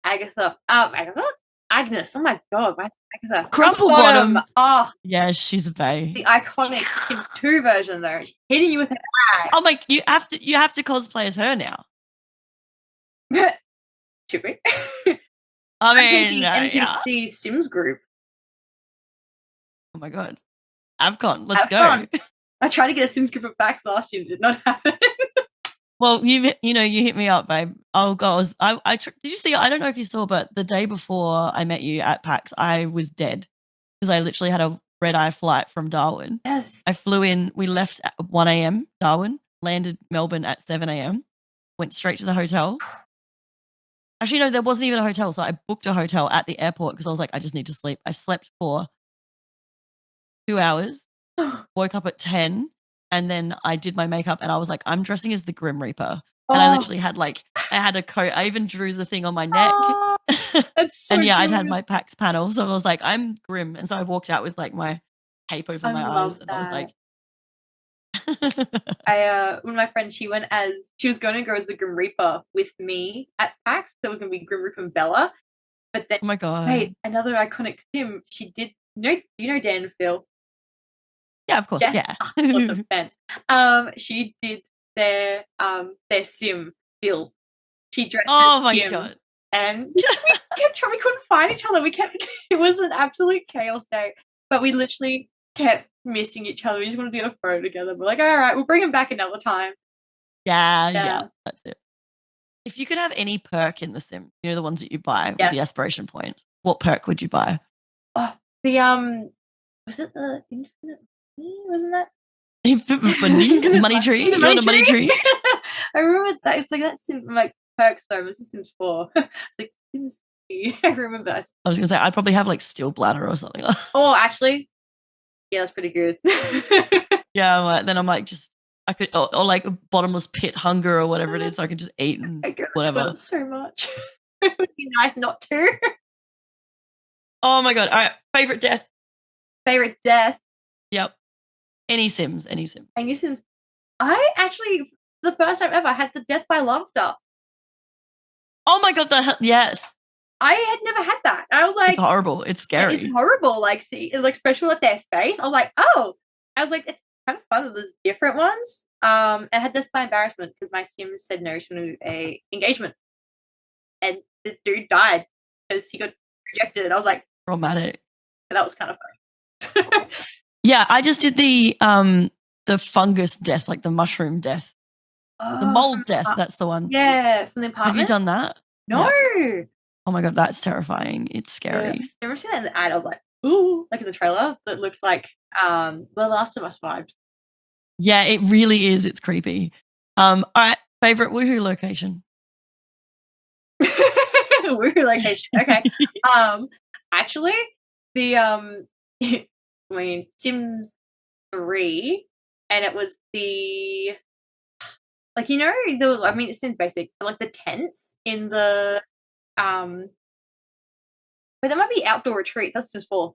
Agatha. Agnes. Oh my god, Agatha.
Crumplebottom.
Oh,
yeah, she's a bae.
The iconic Sims 2 version though, hitting you with an eye.
Oh my! You have to cosplay as her now.
Should we?
I mean,
NPC Sims group.
Oh my god, Avcon, let's go.
I tried to get a Sims group at PAX last year, did not happen.
Well, you hit me up, babe. Oh god, did you see? I don't know if you saw, but the day before I met you at PAX, I was dead because I literally had a red-eye flight from Darwin.
Yes.
I flew in. We left at 1 a.m. Darwin, landed Melbourne at 7 a.m. Went straight to the hotel. Actually, no, there wasn't even a hotel, so I booked a hotel at the airport because I was like, I just need to sleep. I slept for 2 hours, woke up at 10, and then I did my makeup, and I was like, I'm dressing as the Grim Reaper. And I literally had I had a coat. I even drew the thing on my neck.
That's so
and yeah,
good.
I'd had my PAX panel, so I was like, I'm Grim. And so I walked out with like my cape over my eyes, and I was like,
when my friend, she was going to go as the Grim Reaper with me at PAX, so it was going to be Grim Reaper and Bella. But then,
Oh my God.
wait, another iconic sim. She did. Do you know Dan and Phil?
Yeah, of course. Yeah.
Awesome fans. She did their sim still. She dressed
Oh
as
my
Sim,
God.
and we kept trying. We couldn't find each other. It was an absolute chaos day. But we literally kept missing each other. We just wanted to get a photo together. We're like, all right, we'll bring him back another time.
Yeah. That's it. If you could have any perk in the sim, you know, the ones that you buy with the aspiration points, what perk would you buy?
Oh, was it the infinite? Wasn't that
money tree? You want a money tree?
I remember that. It's like that sim, like perks though. It was Sims 4. It's like Sims 3. I remember that.
I was gonna say I'd probably have like steel bladder or something.
Oh, actually, yeah, that's pretty good.
Yeah, then I'm like just I could or like a bottomless pit hunger or whatever it is, so I could just eat and whatever.
So much. It would be nice not to.
Oh my God! All right, favorite death.
Favorite death.
Yep. Any Sims.
I actually, the first time ever, had the death by laughter.
Oh my God! Yes.
I had never had that. I was like,
it's horrible. It's scary.
It's horrible. Like, see, like, especially with their face. I was like, it's kind of fun that there's different ones. I had death by embarrassment because my sim said no to a engagement, and the dude died because he got rejected. I was like,
traumatic.
So that was kind of funny.
Yeah, I just did the fungus death, like the mushroom death, the mold death. That's the one.
Yeah, from the apartment.
Have you done that?
No.
Yeah. Oh my God, that's terrifying. It's scary.
Yeah. Never seen that in the ad. I was like, ooh, like in the trailer. That looks like The Last of Us vibes.
Yeah, it really is. It's creepy. All right, favorite woohoo location.
Woohoo location. Okay. Actually, the I mean Sims 3, and it was the like it seems basic, but like the tents in the but that might be outdoor retreats. That's Sims 4.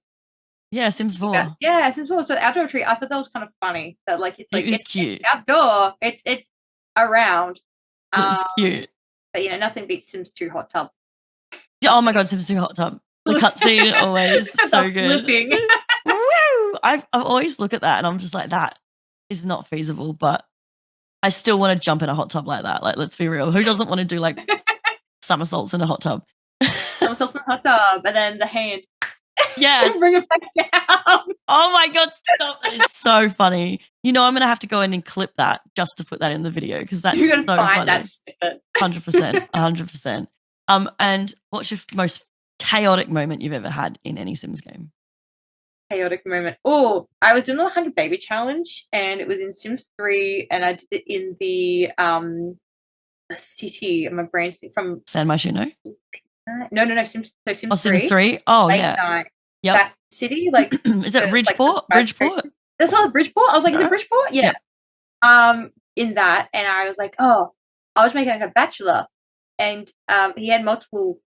Yeah, Sims 4.
Yeah, Sims 4. So outdoor retreat, I thought that was kind of funny. That like it's
cute.
It's outdoor. It's around.
It's cute.
But nothing beats Sims 2 hot tub.
Oh my God, Sims 2 hot tub. The cutscene always so good. Woo! I always look at that and I'm just like, that is not feasible, but I still want to jump in a hot tub like that. Like, let's be real. Who doesn't want to do like somersaults in a hot tub?
Somersaults in a hot tub, and then the hand.
Yes.
Bring it back down.
Oh my God, stop. That is so funny. I'm going to have to go in and clip that just to put that in the video because that's
You're gonna
so
find
funny.
that snippet.
100%. 100%. And what's your most chaotic moment you've ever had in any Sims game?
Chaotic moment. Oh, I was doing the 100 baby challenge, and it was in Sims 3, and I did it in the city. My brain's from
San Myshuno?
No. Sims 3.
Sims 3? Oh, yeah.
Night.
Yep.
That city, like
is it Bridgeport? Bridgeport?
That's not Bridgeport. I was like, is it Bridgeport? Yeah. Yep. In that, and I was like, I was making like a bachelor, and he had multiple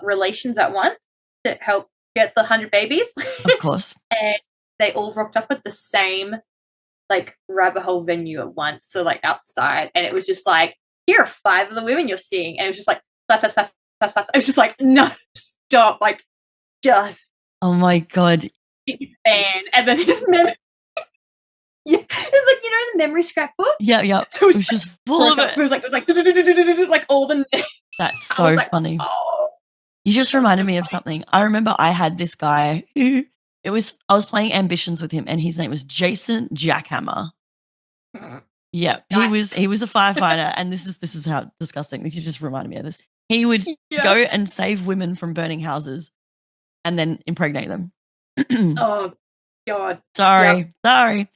relations at once to help get the 100 babies.
Of course.
And they all rocked up at the same like rabbit hole venue at once, so like outside, and it was just like, here are 5 of the women you're seeing, and it was just like slap. It was just like, no, stop, like just.
Oh my God.
Fan, and then his memory. Yeah, it's like the memory scrapbook.
Yeah.
So
it was just full of it.
It was like all the names.
That's so funny.
Oh.
You just reminded me of something. I remember I had this guy who I was playing Ambitions with him, and his name was Jason Jackhammer. Yeah, nice. He was a firefighter, and this is how disgusting. You just reminded me of this. He would go and save women from burning houses, and then impregnate them.
Oh God!
Sorry. But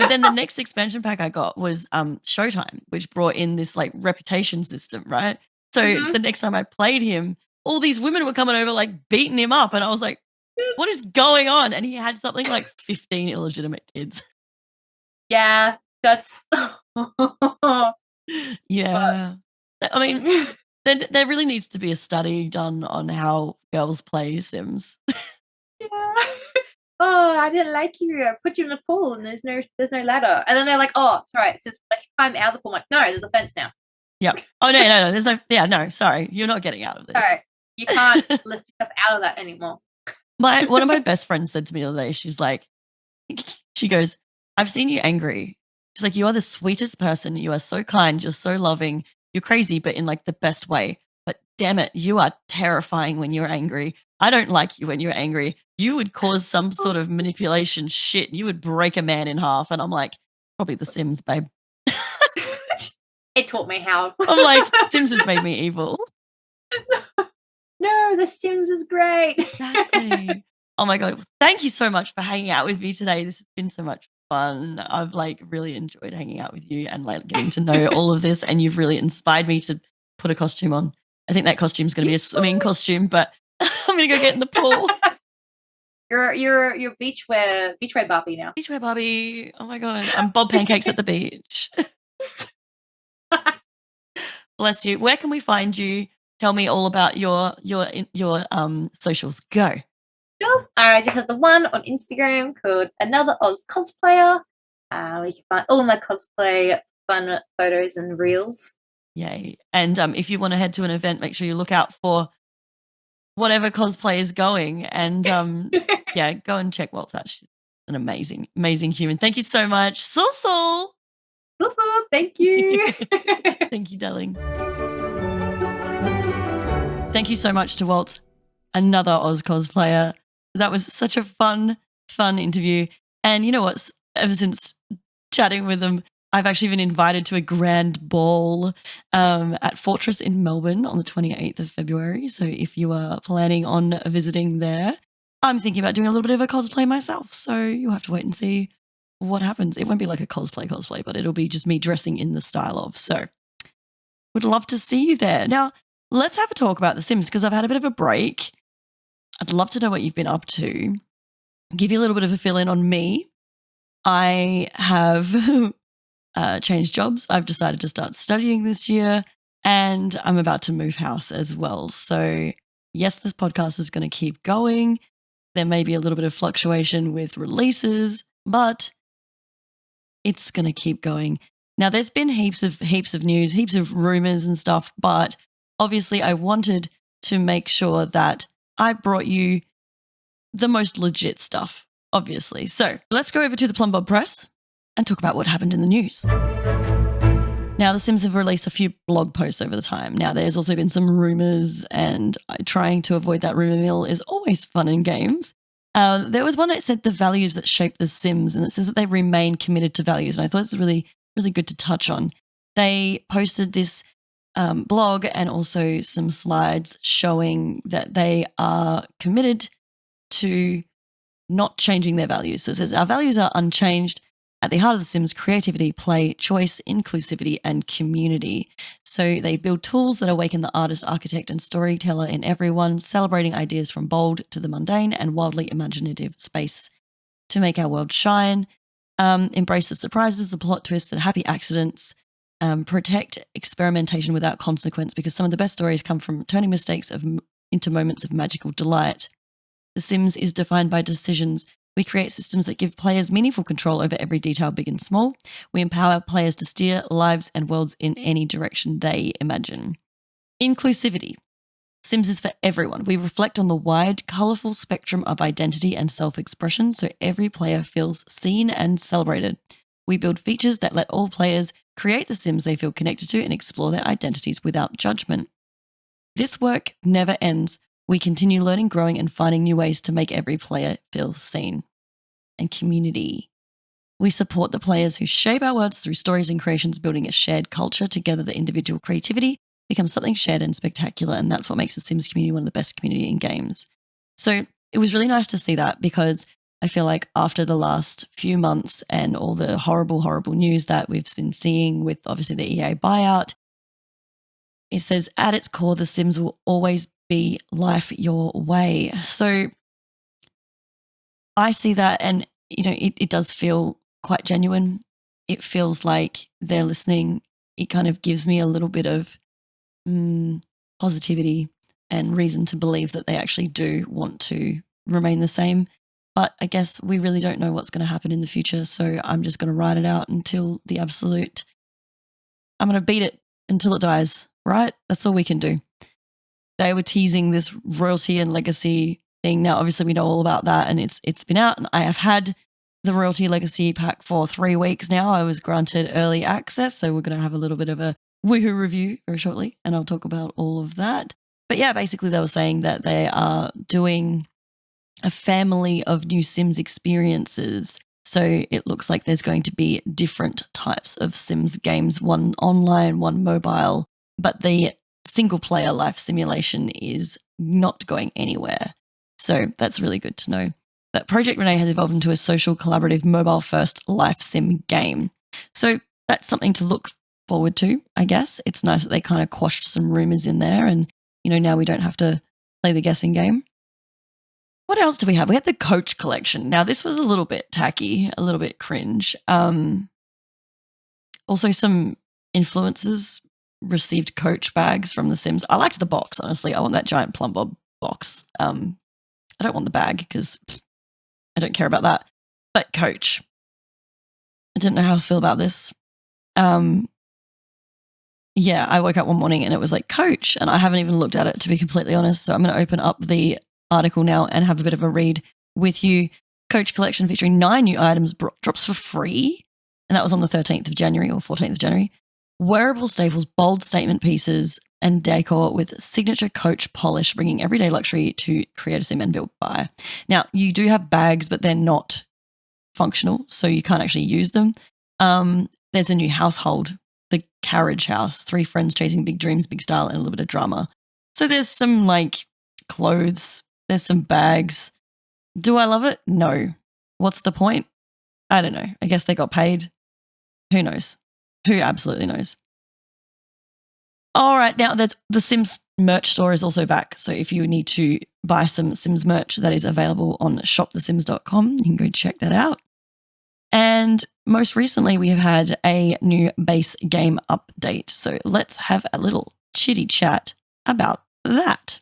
then the next expansion pack I got was Showtime, which brought in this like reputation system, right? So the next time I played him, all these women were coming over like beating him up, and I was like, "What is going on?" And he had something like 15 illegitimate kids.
Yeah, that's.
Yeah, I mean, there really needs to be a study done on how girls play Sims.
Yeah. Oh, I didn't like you. I put you in the pool, and there's no ladder. And then they're like, "Oh, sorry, so like climb out of the pool." I'm like, no, there's a fence now.
Yeah. Oh no. There's no. Yeah, no. Sorry, you're not getting out of this.
All right. You can't lift yourself out of that anymore.
One of my best friends said to me the other day, she's like, she goes, I've seen you angry. She's like, you are the sweetest person. You are so kind. You're so loving. You're crazy, but in like the best way. But damn it, you are terrifying when you're angry. I don't like you when you're angry. You would cause some sort of manipulation shit. You would break a man in half. And I'm like, probably The Sims, babe.
It taught me how.
I'm like, Sims has made me evil.
No, The Sims is great.
Exactly. Oh my God. Thank you so much for hanging out with me today. This has been so much fun. I've like really enjoyed hanging out with you and like getting to know all of this. And you've really inspired me to put a costume on. I think that costume is going to be a swimming costume, but I'm going to go get in the pool.
You're beachwear Barbie now.
Beachwear Barbie. Oh my God. I'm Bob Pancakes at the beach. Bless you. Where can we find you? Tell me all about your socials. Go.
I just have the one on Instagram called AnotherOzCosplayer. You can find all my cosplay fun photos and reels.
Yay. And if you want to head to an event, make sure you look out for whatever cosplay is going. And yeah, go and check Waltz out. She's an amazing, amazing human. Thank you so much. Sul.
Thank you.
Thank you, darling. Thank you so much to Waltz, another Oz cosplayer. That was such a fun interview. And you know what? Ever since chatting with them, I've actually been invited to a grand ball at Fortress in Melbourne on the 28th of February. So if you are planning on visiting there, I'm thinking about doing a little bit of a cosplay myself. So you'll have to wait and see what happens. It won't be like a cosplay, but it'll be just me dressing in the style of. So would love to see you there. Now, let's have a talk about The Sims because I've had a bit of a break. I'd love to know what you've been up to. Give you a little bit of a fill in on me. I have changed jobs. I've decided to start studying this year and I'm about to move house as well. So yes, this podcast is going to keep going. There may be a little bit of fluctuation with releases, but it's going to keep going. Now, there's been heaps of news, heaps of rumors and stuff, but obviously I wanted to make sure that I brought you the most legit stuff, obviously. So let's go over to the PLUMBOB Press and talk about what happened in the news. Now, The Sims have released a few blog posts over the time. Now, there's also been some rumors, and trying to avoid that rumor mill is always fun in games. There was one that said the values that shape The Sims, and it says that they remain committed to values. And I thought it's really, really good to touch on. They posted this blog and also some slides showing that they are committed to not changing their values. So it says, our values are unchanged. At the heart of The Sims, creativity, play, choice, inclusivity, and community. So they build tools that awaken the artist, architect, and storyteller in everyone, celebrating ideas from bold to the mundane and wildly imaginative space to make our world shine. Embrace the surprises, the plot twists, and happy accidents. Protect experimentation without consequence, because some of the best stories come from turning mistakes into moments of magical delight. The Sims is defined by decisions. We create systems that give players meaningful control over every detail, big and small. We empower players to steer lives and worlds in any direction they imagine. Inclusivity. Sims is for everyone. We reflect on the wide, colourful spectrum of identity and self-expression so every player feels seen and celebrated. We build features that let all players create the Sims they feel connected to and explore their identities without judgment. This work never ends. We continue learning, growing, and finding new ways to make every player feel seen. And community. We support the players who shape our worlds through stories and creations, building a shared culture. Together, the individual creativity becomes something shared and spectacular, and that's what makes the Sims community one of the best community in games. So it was really nice to see that, because I feel like after the last few months and all the horrible, horrible news that we've been seeing with obviously the EA buyout, it says at its core, The Sims will always be life your way. So I see that, and you know, it does feel quite genuine. It feels like they're listening. It kind of gives me a little bit of positivity and reason to believe that they actually do want to remain the same. But I guess we really don't know what's going to happen in the future. So I'm just going to ride it out until the absolute, I'm going to beat it until it dies, right? That's all we can do. they were teasing this royalty and legacy thing. Now, obviously, we know all about that, and it's been out, and I have had the royalty legacy pack for 3 weeks now. I was granted early access, so we're going to have a little bit of a woohoo review very shortly, and I'll talk about all of that. But yeah, basically, they were saying that they are doing a family of new Sims experiences. So it looks like there's going to be different types of Sims games, one online, one mobile, but the single player life simulation is not going anywhere. So that's really good to know. But Project Renee has evolved into a social, collaborative, mobile-first life sim game. So that's something to look forward to, I guess. It's nice that they kind of quashed some rumors in there, and now we don't have to play the guessing game. What else do we have? We had the Coach collection. Now, this was a little bit tacky, a little bit cringe. Also, some influencers received Coach bags from The Sims. I liked the box, honestly. I want that giant PLUMBOB box. I don't want the bag because I don't care about that. But Coach. I didn't know how to feel about this. Yeah, I woke up one morning and it was like Coach, and I haven't even looked at it, to be completely honest. So I'm going to open up the article now and have a bit of a read with you. Coach collection featuring 9 new items drops for free, and that was on the 13th of January or 14th of January. Wearable staples, bold statement pieces, and decor with signature Coach polish, bringing everyday luxury to Create a Sim and Build By. Now, you do have bags, but they're not functional, so you can't actually use them. There's a new household, the Carriage House, 3 friends chasing big dreams, big style, and a little bit of drama. So there's some clothes. There's some bags. Do I love it? No. What's the point? I don't know. I guess they got paid. Who knows? Who absolutely knows? All right. Now, the Sims merch store is also back. So if you need to buy some Sims merch, that is available on shopthesims.com. You can go check that out. And most recently, we have had a new base game update. So let's have a little chitty chat about that.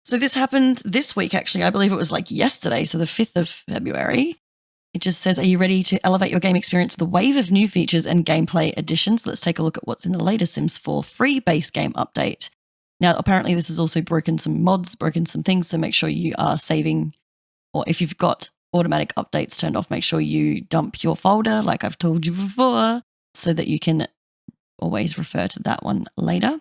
So this happened this week, actually. I believe it was yesterday, so the 5th of February. It just says, are you ready to elevate your game experience with a wave of new features and gameplay additions? Let's take a look at what's in the latest Sims 4 free base game update. Now, apparently this has also broken some mods, broken some things, so make sure you are saving, or if you've got automatic updates turned off, make sure you dump your folder like I've told you before so that you can always refer to that one later.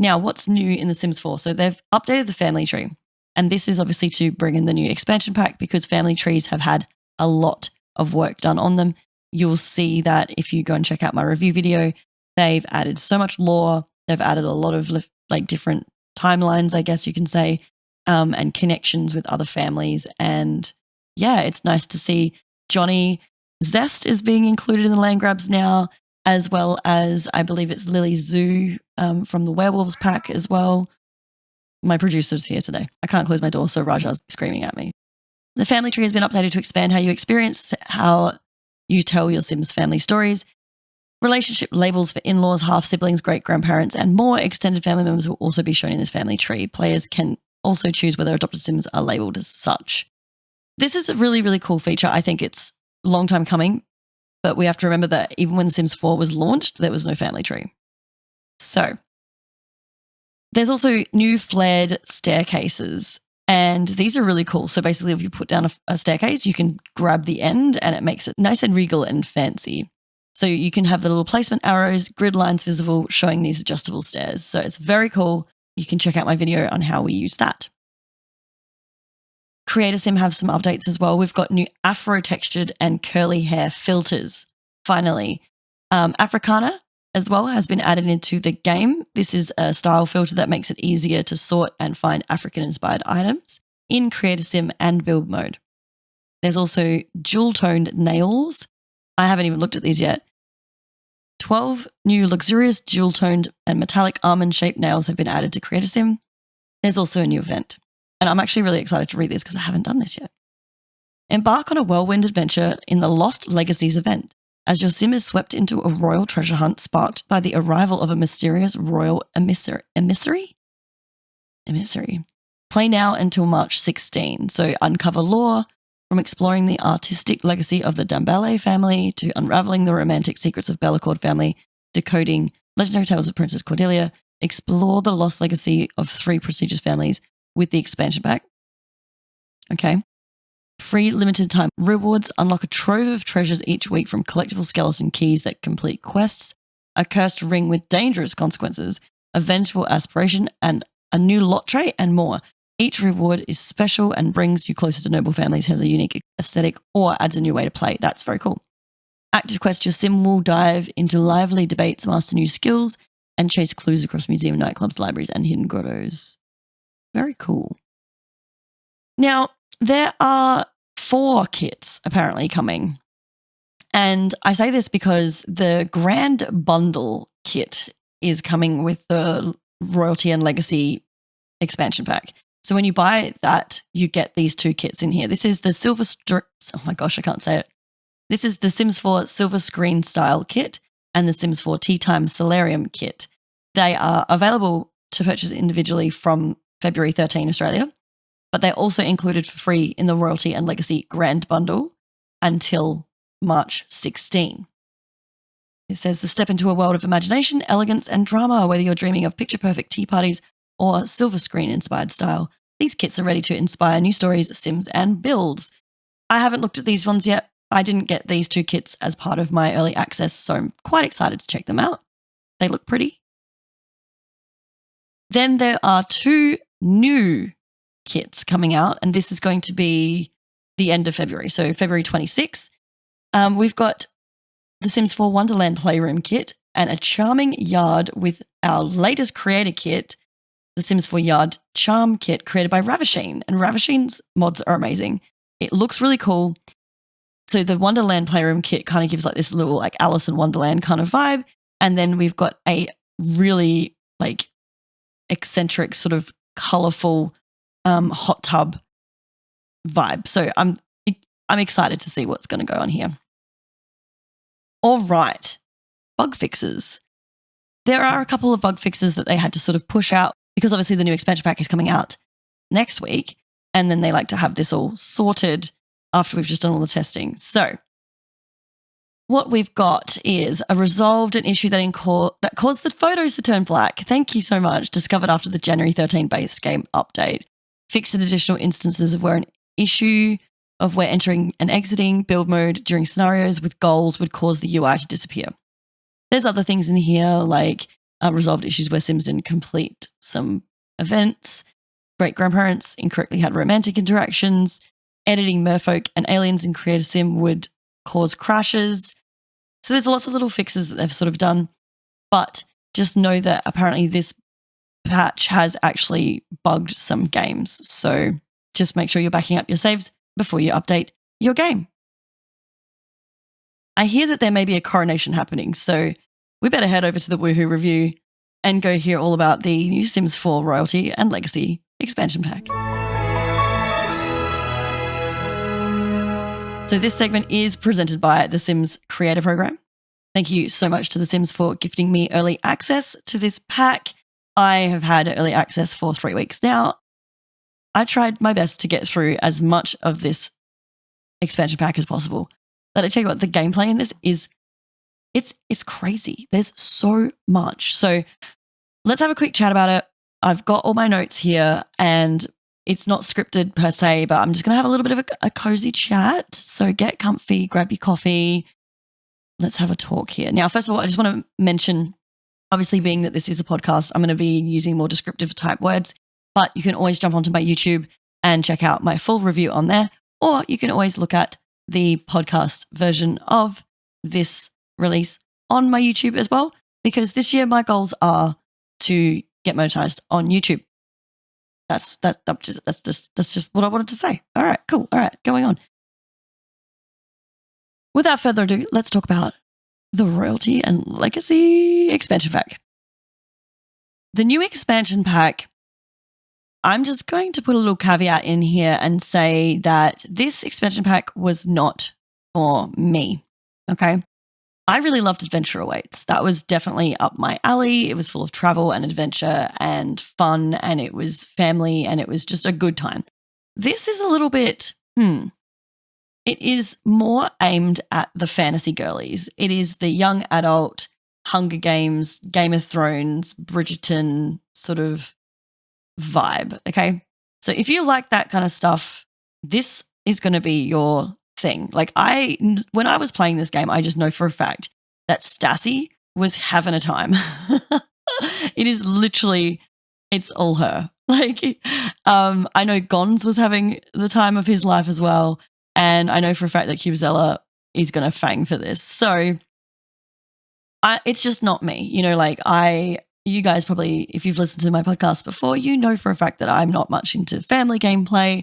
Now, what's new in The Sims 4? So they've updated the family tree, and this is obviously to bring in the new expansion pack because family trees have had a lot of work done on them. You'll see that if you go and check out my review video, they've added so much lore. They've added a lot of different timelines, I guess you can say, and connections with other families. And yeah, it's nice to see Johnny Zest is being included in the land grabs now, as well as I believe it's Lily Zoo from the Werewolves pack as well. My producer's here today. I can't close my door, so Raja's screaming at me. The family tree has been updated to expand how you experience, how you tell your Sims family stories. Relationship labels for in-laws, half-siblings, great-grandparents, and more extended family members will also be shown in this family tree. Players can also choose whether adopted Sims are labeled as such. This is a really, really cool feature. I think it's a long time coming, but we have to remember that even when The Sims 4 was launched, there was no family tree. So there's also new flared staircases, and these are really cool. So basically, if you put down a staircase, you can grab the end and it makes it nice and regal and fancy. So you can have the little placement arrows, grid lines visible, showing these adjustable stairs. So it's very cool. You can check out my video on how we use that. Create a Sim have some updates as well. We've got new afro textured and curly hair filters. Finally, Africana as well has been added into the game. This is a style filter that makes it easier to sort and find African-inspired items in Create a Sim and Build mode. There's also jewel-toned nails. I haven't even looked at these yet. 12 new luxurious jewel-toned and metallic almond-shaped nails have been added to Create a Sim. There's also a new event. And I'm actually really excited to read this because I haven't done this yet. Embark on a whirlwind adventure in the Lost Legacies event as your Sim is swept into a royal treasure hunt sparked by the arrival of a mysterious royal emissary. Play now until March 16. So uncover lore from exploring the artistic legacy of the Dambale family to unraveling the romantic secrets of Bellacord family, decoding legendary tales of Princess Cordelia, explore the lost legacy of 3 prestigious families with the expansion pack. Okay. Free limited time rewards unlock a trove of treasures each week from collectible skeleton keys that complete quests, a cursed ring with dangerous consequences, a vengeful aspiration, and a new lot tray, and more. Each reward is special and brings you closer to noble families, has a unique aesthetic, or adds a new way to play. That's very cool. Active Quest, your sim will dive into lively debates, master new skills, and chase clues across museum, nightclubs, libraries, and hidden grottos. Very cool. Now, there are 4 kits apparently coming. And I say this because the Grand Bundle kit is coming with the Royalty and Legacy expansion pack. So when you buy that, you get these 2 kits in here. This is the oh my gosh, I can't say it. This is the Sims 4 Silver Screen Style kit and the Sims 4 Tea Time Solarium kit. They are available to purchase individually from February 13 Australia, but they're also included for free in the Royalty and Legacy Grand Bundle until March 16. It says the step into a world of imagination, elegance, and drama, whether you're dreaming of picture-perfect tea parties or silver screen-inspired style. These kits are ready to inspire new stories, sims, and builds. I haven't looked at these ones yet. I didn't get these 2 kits as part of my early access, so I'm quite excited to check them out. They look pretty. Then there are 2 new kits coming out, and this is going to be the end of February, so February 26th. We've got the Sims 4 Wonderland Playroom kit and a charming yard with our latest creator kit, the Sims 4 Yard Charm kit created by Ravisheen. And Ravisheen's mods are amazing. It looks really cool. So the Wonderland Playroom kit kind of gives like this little like Alice in Wonderland kind of vibe. And then we've got a really like eccentric sort of colorful hot tub vibe. So I'm excited to see what's going to go on here. All right, bug fixes. There are a couple of bug fixes that they had to sort of push out because obviously the new expansion pack is coming out next week, and then they like to have this all sorted after we've just done all the testing. So what we've got is resolved an issue that caused the photos to turn black. Thank you so much. Discovered after the January 13 base game update. Fixed an additional instances of where an issue of where entering and exiting build mode during scenarios with goals would cause the UI to disappear. There's other things in here like resolved issues where Sims didn't complete some events, great-grandparents incorrectly had romantic interactions, editing merfolk and aliens in Creator Sim would cause crashes. So there's lots of little fixes that they've sort of done, but just know that apparently this patch has actually bugged some games. So just make sure you're backing up your saves before you update your game. I hear that there may be a coronation happening, so we better head over to the Woohoo review and go hear all about the new Sims 4 Royalty and Legacy expansion pack. So this segment is presented by the Sims Creator Program. Thank you so much to the Sims for gifting me early access to this pack. I have had early access for 3 weeks now. I tried my best to get through as much of this expansion pack as possible. But I tell you what, the gameplay in this is it's crazy. There's so much. So let's have a quick chat about it. I've got all my notes here and it's not scripted per se, but I'm just going to have a little bit of a cozy chat. So get comfy, grab your coffee. Let's have a talk here. Now, first of all, I just want to mention, obviously being that this is a podcast, I'm going to be using more descriptive type words, but you can always jump onto my YouTube and check out my full review on there, or you can always look at the podcast version of this release on my YouTube as well, because this year my goals are to get monetized on YouTube. That's just what I wanted to say. All right, cool. All right, going on. Without further ado, let's talk about the Royalty and Legacy expansion pack. The new expansion pack, I'm just going to put a little caveat in here and say that this expansion pack was not for me, okay? I really loved Adventure Awaits. That was definitely up my alley. It was full of travel and adventure and fun, and it was family, and it was just a good time. This is a little bit, it is more aimed at the fantasy girlies. It is the young adult, Hunger Games, Game of Thrones, Bridgerton sort of vibe. Okay. So if you like that kind of stuff, this is going to be your thing. Like when I was playing this game, I just know for a fact that Stassi was having a time. It is literally, it's all her. Like, I know Gons was having the time of his life as well. And I know for a fact that Cubezella is going to fang for this. So it's just not me. You know, like you guys probably, if you've listened to my podcast before, you know for a fact that I'm not much into family gameplay.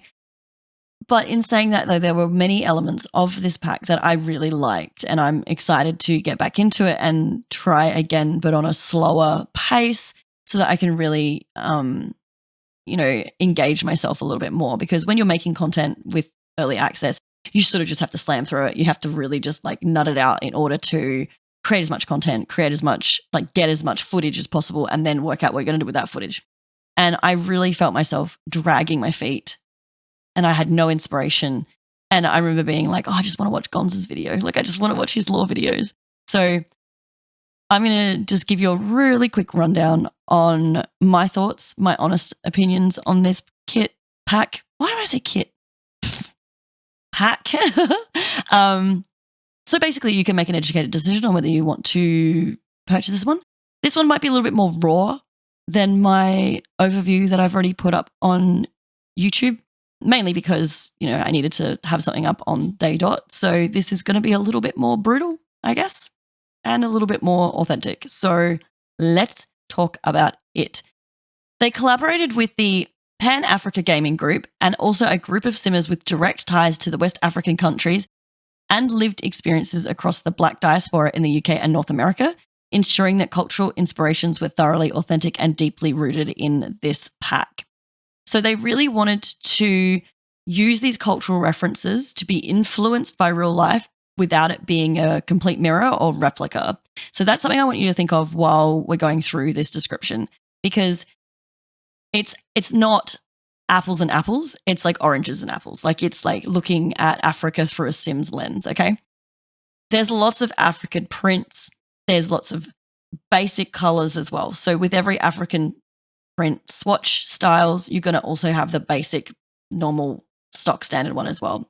But in saying that, though, there were many elements of this pack that I really liked, and I'm excited to get back into it and try again, but on a slower pace so that I can really, engage myself a little bit more. Because when you're making content with early access, you sort of just have to slam through it. You have to really just like nut it out in order to create as much content, get as much footage as possible, and then work out what you're going to do with that footage. And I really felt myself dragging my feet. And I had no inspiration. And I remember being like, I just want to watch Gonz's video. Like, I just want to watch his lore videos. So I'm going to just give you a really quick rundown on my thoughts, my honest opinions on this pack. Why do I say kit? Pack. So basically, you can make an educated decision on whether you want to purchase this one. This one might be a little bit more raw than my overview that I've already put up on YouTube. Mainly because, I needed to have something up on day dot. So this is going to be a little bit more brutal, I guess, and a little bit more authentic. So let's talk about it. They collaborated with the Pan-Africa Gaming Group and also a group of simmers with direct ties to the West African countries and lived experiences across the Black diaspora in the UK and North America, ensuring that cultural inspirations were thoroughly authentic and deeply rooted in this pack. So they really wanted to use these cultural references to be influenced by real life without it being a complete mirror or replica. So that's something I want you to think of while we're going through this description, because it's not apples and apples. It's like oranges and apples. Like it's like looking at Africa through a Sims lens, okay? There's lots of African prints. There's lots of basic colors as well. So with every African print swatch styles, you're going to also have the basic normal stock standard one as well.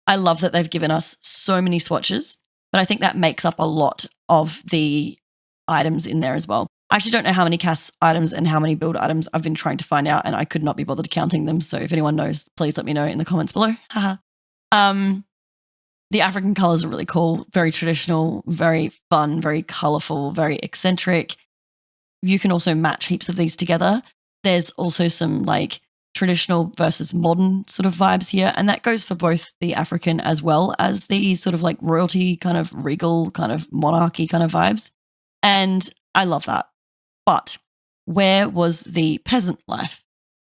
I love that they've given us so many swatches, but I think that makes up a lot of the items in there as well. I actually don't know how many cast items and how many build items I've been trying to find out, and I could not be bothered counting them. So if anyone knows, please let me know in the comments below. The African colors are really cool, very traditional, very fun, very colorful, very eccentric. You can also match heaps of these together. There's also some like traditional versus modern sort of vibes here. And that goes for both the African as well as the sort of like royalty kind of regal kind of monarchy kind of vibes. And I love that. But where was the peasant life?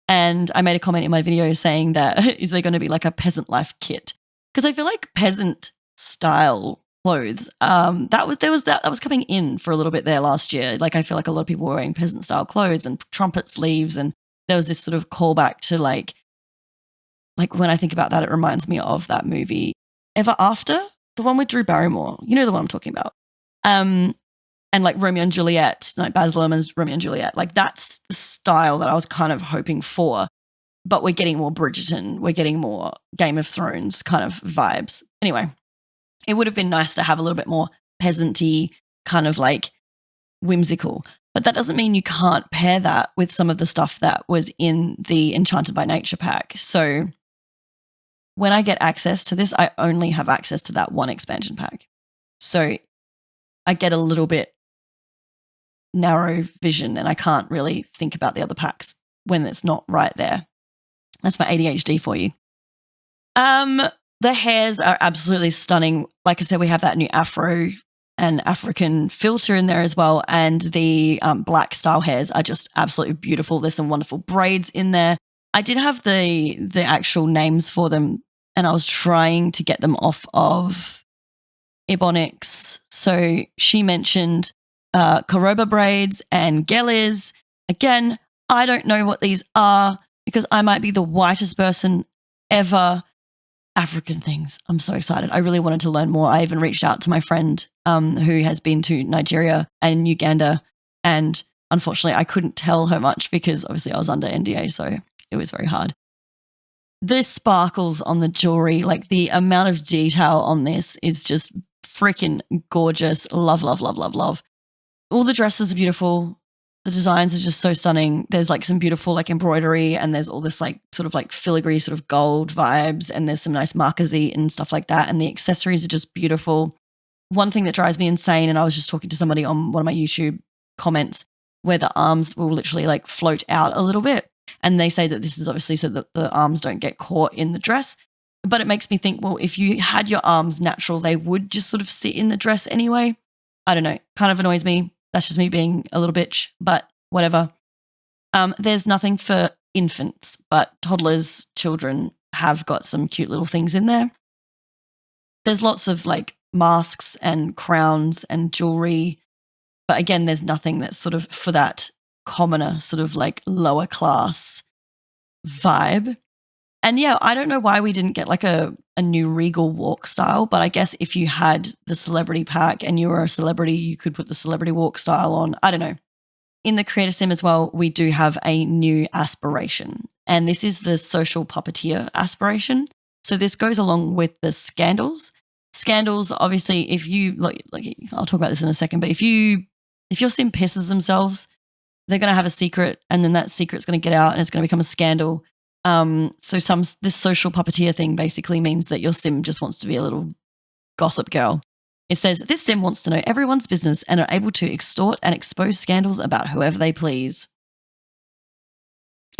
And I made a comment in my video saying that, is there going to be like a peasant life kit? Because I feel like peasant style clothes, that was coming in for a little bit there last year. Like I feel like a lot of people were wearing peasant style clothes and trumpet sleeves, and there was this sort of callback to like when I think about that, it reminds me of that movie Ever After, the one with Drew Barrymore. You know the one I'm talking about. And like Romeo and Juliet, like Baz Luhrmann's Romeo and Juliet. Like that's the style that I was kind of hoping for. But we're getting more Bridgerton, we're getting more Game of Thrones kind of vibes. Anyway, it would have been nice to have a little bit more peasant-y, kind of like whimsical. But that doesn't mean you can't pair that with some of the stuff that was in the Enchanted by Nature pack. So when I get access to this, I only have access to that one expansion pack. So I get a little bit narrow vision and I can't really think about the other packs when it's not right there. That's my ADHD for you. The hairs are absolutely stunning. Like I said, we have that new Afro and African filter in there as well. And the black style hairs are just absolutely beautiful. There's some wonderful braids in there. I did have the actual names for them, and I was trying to get them off of Ebonics. So she mentioned Koroba braids and Gelis. Again, I don't know what these are because I might be the whitest person ever. African things. I'm so excited. I really wanted to learn more. I even reached out to my friend who has been to Nigeria and Uganda, and unfortunately I couldn't tell her much because obviously I was under NDA, so it was very hard. The sparkles on the jewelry, like the amount of detail on this is just freaking gorgeous. Love, love, love, love, love. All the dresses are beautiful. The designs are just so stunning. There's like some beautiful like embroidery, and there's all this like sort of like filigree sort of gold vibes, and there's some nice marquisite and stuff like that. And the accessories are just beautiful. One thing that drives me insane, and I was just talking to somebody on one of my YouTube comments where the arms will literally like float out a little bit. And they say that this is obviously so that the arms don't get caught in the dress. But it makes me think, well, if you had your arms natural, they would just sort of sit in the dress anyway. I don't know. Kind of annoys me. That's just me being a little bitch, but whatever. There's nothing for infants, but toddlers, children have got some cute little things in there. There's lots of like masks and crowns and jewelry. But again, there's nothing that's sort of for that commoner sort of like lower class vibe. And yeah, I don't know why we didn't get like a new regal walk style, but I guess if you had the celebrity pack and you were a celebrity, you could put the celebrity walk style on. I don't know. In the creator sim as well, we do have a new aspiration, and this is the social puppeteer aspiration. So this goes along with the scandals. Scandals, obviously, if you like I'll talk about this in a second, but if your sim pisses themselves, they're going to have a secret, and then that secret's going to get out and it's going to become a scandal. So this social puppeteer thing basically means that your sim just wants to be a little gossip girl. It says, this sim wants to know everyone's business and are able to extort and expose scandals about whoever they please.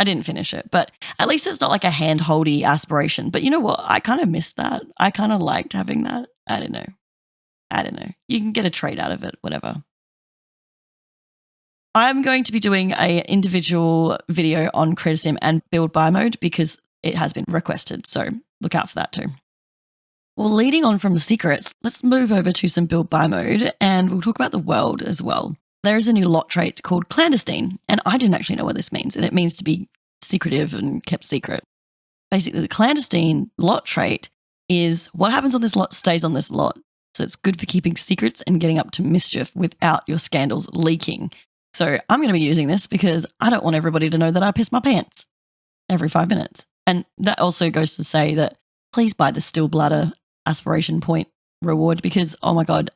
I didn't finish it, but at least it's not like a hand-holdy aspiration. But you know what? I kind of missed that. I kind of liked having that. I don't know. You can get a trade out of it, whatever. I'm going to be doing an individual video on Creator Sim and Build Buy Mode because it has been requested. So look out for that too. Well, leading on from the secrets, let's move over to some Build Buy Mode and we'll talk about the world as well. There is a new lot trait called clandestine, and I didn't actually know what this means, and it means to be secretive and kept secret. Basically, the clandestine lot trait is what happens on this lot stays on this lot. So it's good for keeping secrets and getting up to mischief without your scandals leaking. So I'm going to be using this because I don't want everybody to know that I piss my pants every 5 minutes. And that also goes to say that please buy the still bladder aspiration point reward because, oh my God,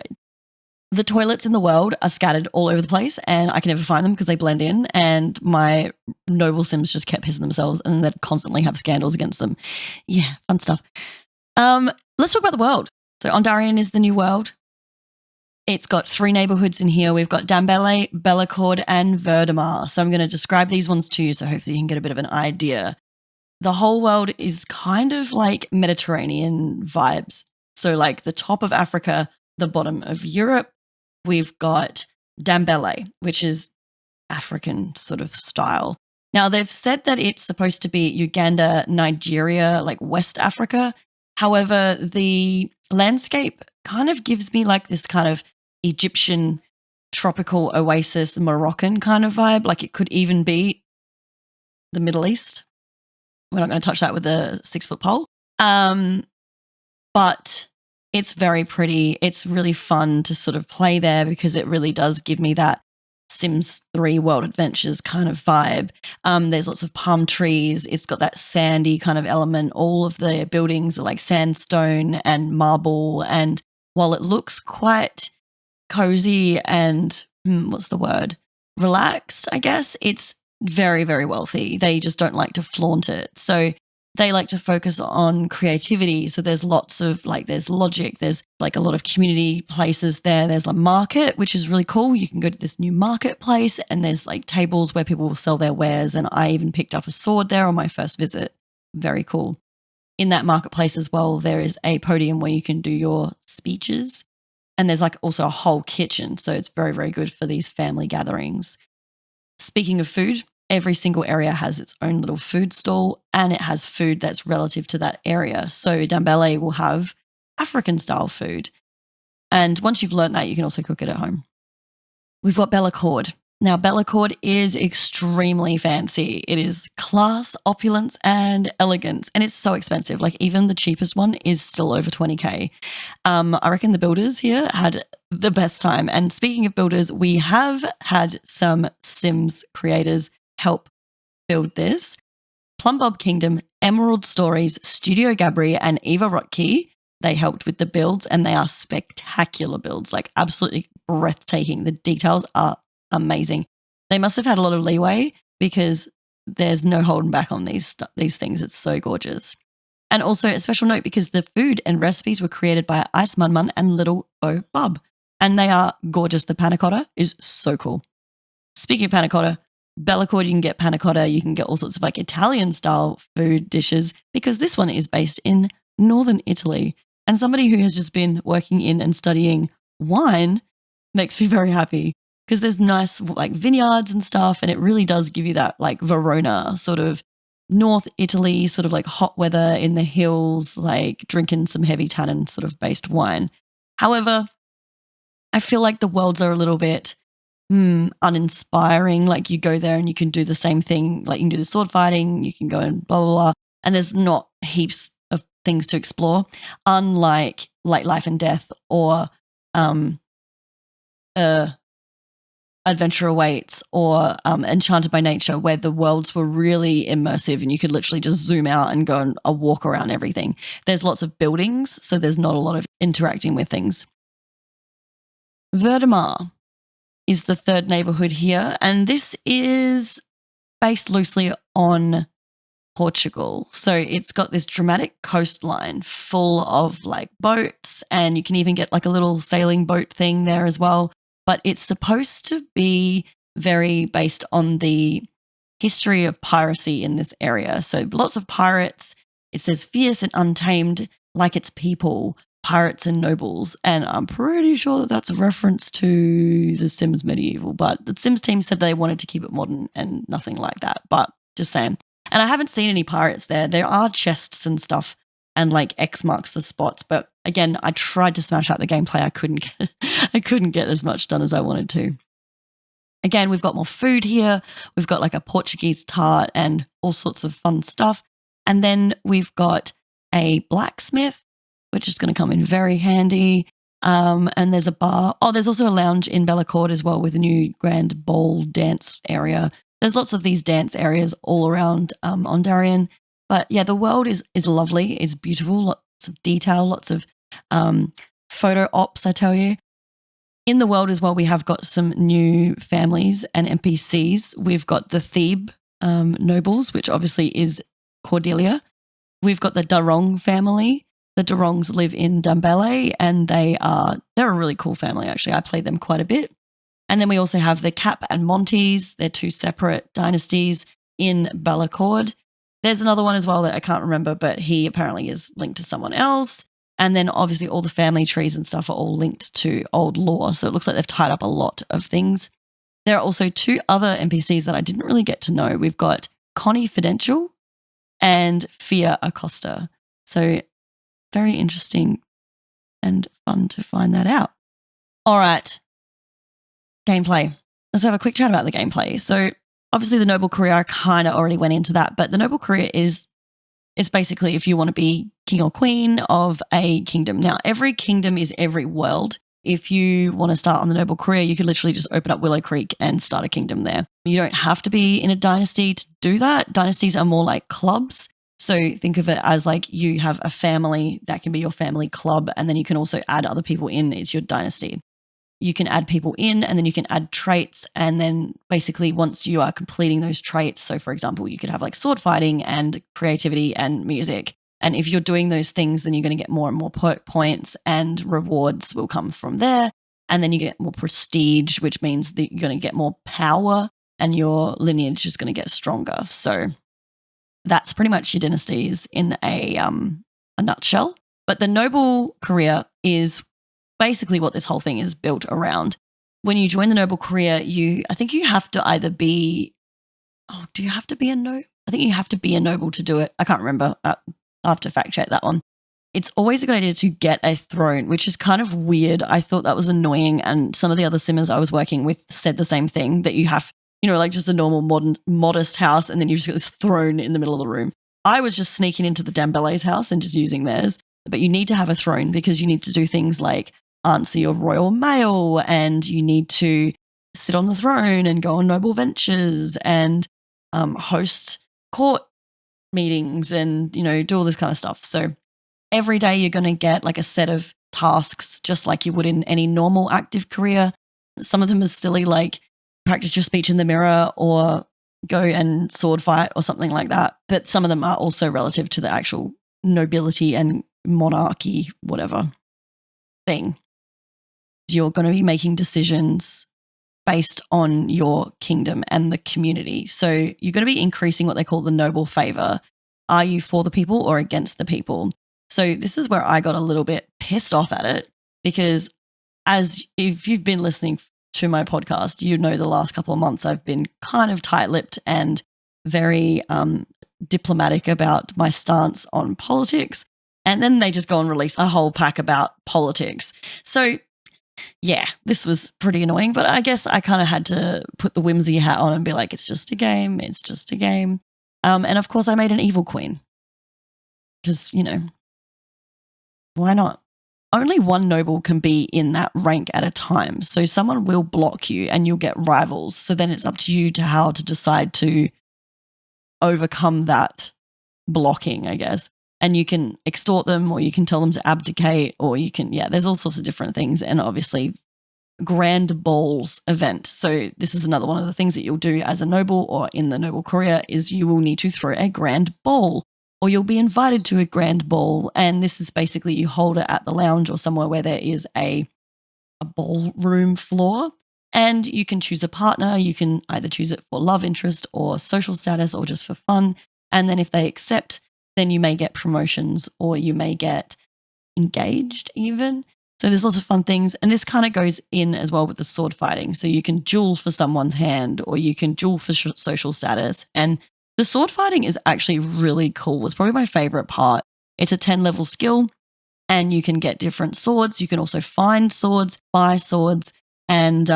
the toilets in the world are scattered all over the place and I can never find them because they blend in, and my noble sims just kept pissing themselves and they'd constantly have scandals against them. Yeah, fun stuff. Let's talk about the world. So Ondarian is the new world. It's got 3 neighborhoods in here. We've got Dambele, Bellacord, and Verdamar. So I'm going to describe these ones to you so hopefully you can get a bit of an idea. The whole world is kind of like Mediterranean vibes. So like the top of Africa, the bottom of Europe, we've got Dambele, which is African sort of style. Now they've said that it's supposed to be Uganda, Nigeria, like West Africa. However, the landscape kind of gives me like this kind of Egyptian tropical oasis, Moroccan kind of vibe. Like it could even be the Middle East. We're not going to touch that with a 6-foot pole. But it's very pretty. It's really fun to sort of play there because it really does give me that Sims 3 World Adventures kind of vibe. There's lots of palm trees. It's got that sandy kind of element. All of the buildings are like sandstone and marble. And while it looks quite cozy and, relaxed, I guess, it's very, very wealthy. They just don't like to flaunt it. So they like to focus on creativity. So there's lots of there's logic. There's like a lot of community places there. There's a market, which is really cool. You can go to this new marketplace and there's like tables where people will sell their wares. And I even picked up a sword there on my first visit. Very cool. In that marketplace as well, there is a podium where you can do your speeches. And there's like also a whole kitchen. So it's very, very good for these family gatherings. Speaking of food, every single area has its own little food stall and it has food that's relative to that area. So Dambele will have African style food. And once you've learned that, you can also cook it at home. We've got Bellacord. Now, Bellacord is extremely fancy. It is class, opulence, and elegance, and it's so expensive. Like, even the cheapest one is still over 20K. I reckon the builders here had the best time. And speaking of builders, we have had some Sims creators help build this. PLUMBOB Kingdom, Emerald Stories, Studio Gabri, and Eva Rotke. They helped with the builds, and they are spectacular builds, like absolutely breathtaking. The details are amazing. They must have had a lot of leeway because there's no holding back on these things. It's so gorgeous. And also a special note because the food and recipes were created by Ice Mun Mun and Little O Bub, and they are gorgeous. The panna cotta is so cool. Speaking of panna cotta, Bellacord, you can get panna cotta. You can get all sorts of like Italian style food dishes because this one is based in northern Italy. And somebody who has just been working in and studying wine makes me very happy because there's nice like vineyards and stuff. And it really does give you that like Verona sort of North Italy, sort of like hot weather in the hills, like drinking some heavy tannin sort of based wine. However, I feel like the worlds are a little bit uninspiring. Like you go there and you can do the same thing. Like you can do the sword fighting, you can go and blah, blah, blah. And there's not heaps of things to explore, unlike like Life and Death or Adventure Awaits or Enchanted by Nature, where the worlds were really immersive and you could literally just zoom out and go on a walk around everything. There's lots of buildings, so there's not a lot of interacting with things. Verdemar is the third neighborhood here, and this is based loosely on Portugal. So it's got this dramatic coastline full of like boats, and you can even get like a little sailing boat thing there as well. But it's supposed to be very based on the history of piracy in this area. So lots of pirates. It says fierce and untamed like its people, pirates and nobles. And I'm pretty sure that that's a reference to The Sims Medieval. But the Sims team said they wanted to keep it modern and nothing like that. But just saying. And I haven't seen any pirates there. There are chests and stuff and like X marks the spots. But again, I tried to smash out the gameplay. I couldn't get as much done as I wanted to. Again, we've got more food here. We've got like a Portuguese tart and all sorts of fun stuff. And then we've got a blacksmith, which is going to come in very handy. And there's a bar. Oh, there's also a lounge in Bellacord as well with a new grand ball dance area. There's lots of these dance areas all around Ondarian. But yeah, the world is lovely. It's beautiful, lots of detail, lots of photo ops, I tell you. In the world as well, we have got some new families and NPCs. We've got the Thebe nobles, which obviously is Cordelia. We've got the Darong family. The Darongs live in Dumbele, and they're a really cool family, actually. I played them quite a bit. And then we also have the Cap and Montes. They're two separate dynasties in Bellacord. There's another one as well that I can't remember, but he apparently is linked to someone else. And then obviously all the family trees and stuff are all linked to old lore. So it looks like they've tied up a lot of things. There are also two other NPCs that I didn't really get to know. We've got Connie Fidential and Fia Acosta. So very interesting and fun to find that out. All right. Gameplay. Let's have a quick chat about the gameplay. So obviously the noble career, I kind of already went into that, but the noble career is basically if you want to be king or queen of a kingdom. Now, every kingdom is every world. If you want to start on the noble career, you could literally just open up Willow Creek and start a kingdom there. You don't have to be in a dynasty to do that. Dynasties are more like clubs. So think of it as like you have a family, that can be your family club, and then you can also add other people in. It's your dynasty. You can add people in, and then you can add traits, and then basically once you are completing those traits, so for example, you could have like sword fighting and creativity and music. And if you're doing those things, then you're going to get more and more points, and rewards will come from there. And then you get more prestige, which means that you're going to get more power and your lineage is going to get stronger. So that's pretty much your dynasties in a nutshell. But the noble career is basically what this whole thing is built around. When you join the noble career, I think you have to either be, do you have to be a noble? I think you have to be a noble to do it. I can't remember. I'll have to fact check that one. it's always a good idea to get a throne, which is kind of weird. I thought that was annoying. And some of the other simmers I was working with said the same thing, that you have, like just a normal modest house, and then you just got this throne in the middle of the room. I was just sneaking into the Dambele's house and just using theirs. But you need to have a throne because you need to do things like answer your royal mail, and you need to sit on the throne and go on noble ventures and host court meetings and, do all this kind of stuff. So every day you're going to get like a set of tasks, just like you would in any normal active career. Some of them are silly, like practice your speech in the mirror or go and sword fight or something like that. But some of them are also relative to the actual nobility and monarchy, whatever thing. You're going to be making decisions based on your kingdom and the community. So you're going to be increasing what they call the noble favor. Are you for the people or against the people? So this is where I got a little bit pissed off at it, because if you've been listening to my podcast, the last couple of months I've been kind of tight-lipped and very diplomatic about my stance on politics. And then they just go and release a whole pack about politics. So yeah, this was pretty annoying, but I guess I kind of had to put the whimsy hat on and be like, it's just a game. It's just a game. And of course I made an evil queen because, why not? Only one noble can be in that rank at a time. So someone will block you and you'll get rivals. So then it's up to you to how to decide to overcome that blocking, I guess. And you can extort them, or you can tell them to abdicate, or you can, there's all sorts of different things. And obviously grand balls event. So this is another one of the things that you'll do as a noble or in the noble career is you will need to throw a grand ball, or you'll be invited to a grand ball. And this is basically you hold it at the lounge or somewhere where there is a ballroom floor, and you can choose a partner. You can either choose it for love interest or social status or just for fun. And then if they accept, then you may get promotions or you may get engaged even. So there's lots of fun things. And this kind of goes in as well with the sword fighting. So you can duel for someone's hand, or you can duel for social status. And the sword fighting is actually really cool. It's probably my favorite part. It's a 10-level skill, and you can get different swords. You can also find swords, buy swords, and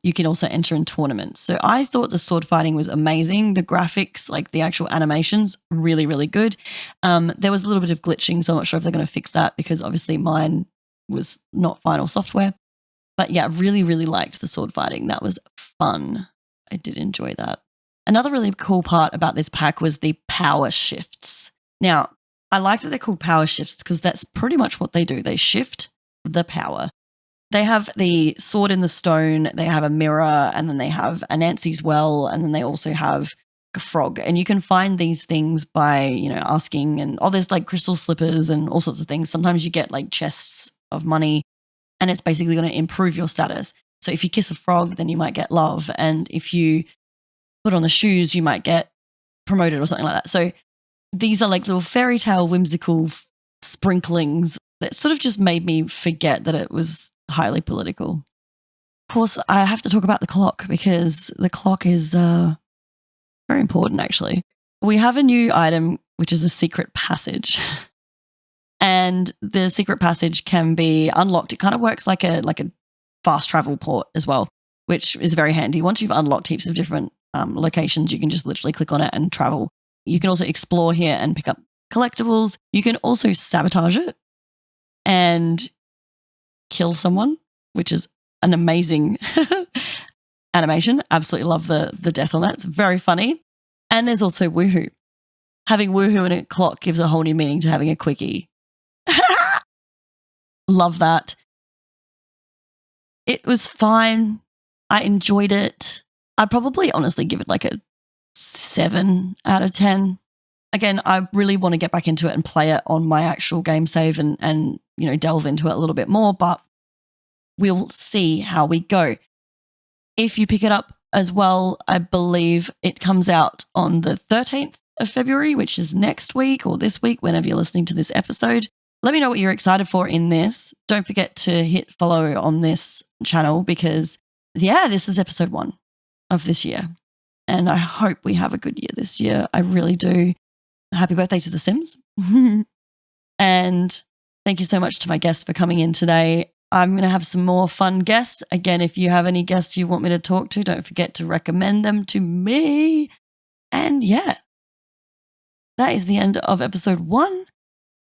you can also enter in tournaments. So I thought the sword fighting was amazing. The graphics, like the actual animations, really, really good. There was a little bit of glitching, so I'm not sure if they're going to fix that because obviously mine was not final software. But yeah, really, really liked the sword fighting. That was fun. I did enjoy that. Another really cool part about this pack was the power shifts. Now, I like that they're called power shifts because that's pretty much what they do. They shift the power. They have the sword in the stone, they have a mirror, and then they have a Nancy's well, and then they also have a frog. And you can find these things by, asking, and there's like crystal slippers and all sorts of things. Sometimes you get like chests of money, and it's basically going to improve your status. So if you kiss a frog, then you might get love. And if you put on the shoes, you might get promoted or something like that. So these are like little fairy tale whimsical sprinklings that sort of just made me forget that it was highly political. Of course, I have to talk about the clock because the clock is very important, actually. We have a new item, which is a secret passage. And the secret passage can be unlocked. It kind of works like a fast travel port as well, which is very handy. Once you've unlocked heaps of different locations, you can just literally click on it and travel. You can also explore here and pick up collectibles. You can also sabotage it and kill someone, which is an amazing animation. Absolutely love the death on that. It's very funny. And there's also woohoo. Having woohoo in a clock gives a whole new meaning to having a quickie. Love that. It was fine. I enjoyed it. I'd probably honestly give it like a 7 out of 10. Again, I really want to get back into it and play it on my actual game save and delve into it a little bit more, but we'll see how we go. If you pick it up as well, I believe it comes out on the 13th of February, which is next week or this week, whenever you're listening to this episode. Let me know what you're excited for in this. Don't forget to hit follow on this channel because, this is episode 1 of this year. And I hope we have a good year this year. I really do. Happy birthday to The Sims. And Thank you so much to my guests for coming in today. I'm going to have some more fun guests. Again, if you have any guests you want me to talk to, don't forget to recommend them to me. And yeah, that is the end of episode 1.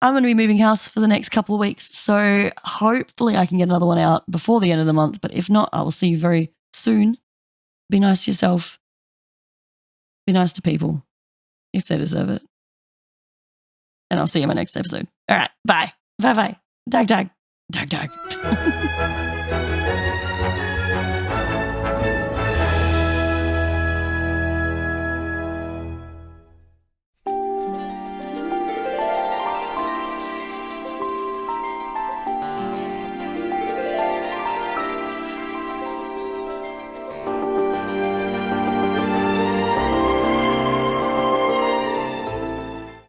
I'm going to be moving house for the next couple of weeks, so hopefully I can get another one out before the end of the month. But if not, I will see you very soon. Be nice to yourself. Be nice to people if they deserve it. And I'll see you in my next episode. All right, bye. Bye-bye. Dag, dag. Dag, dag.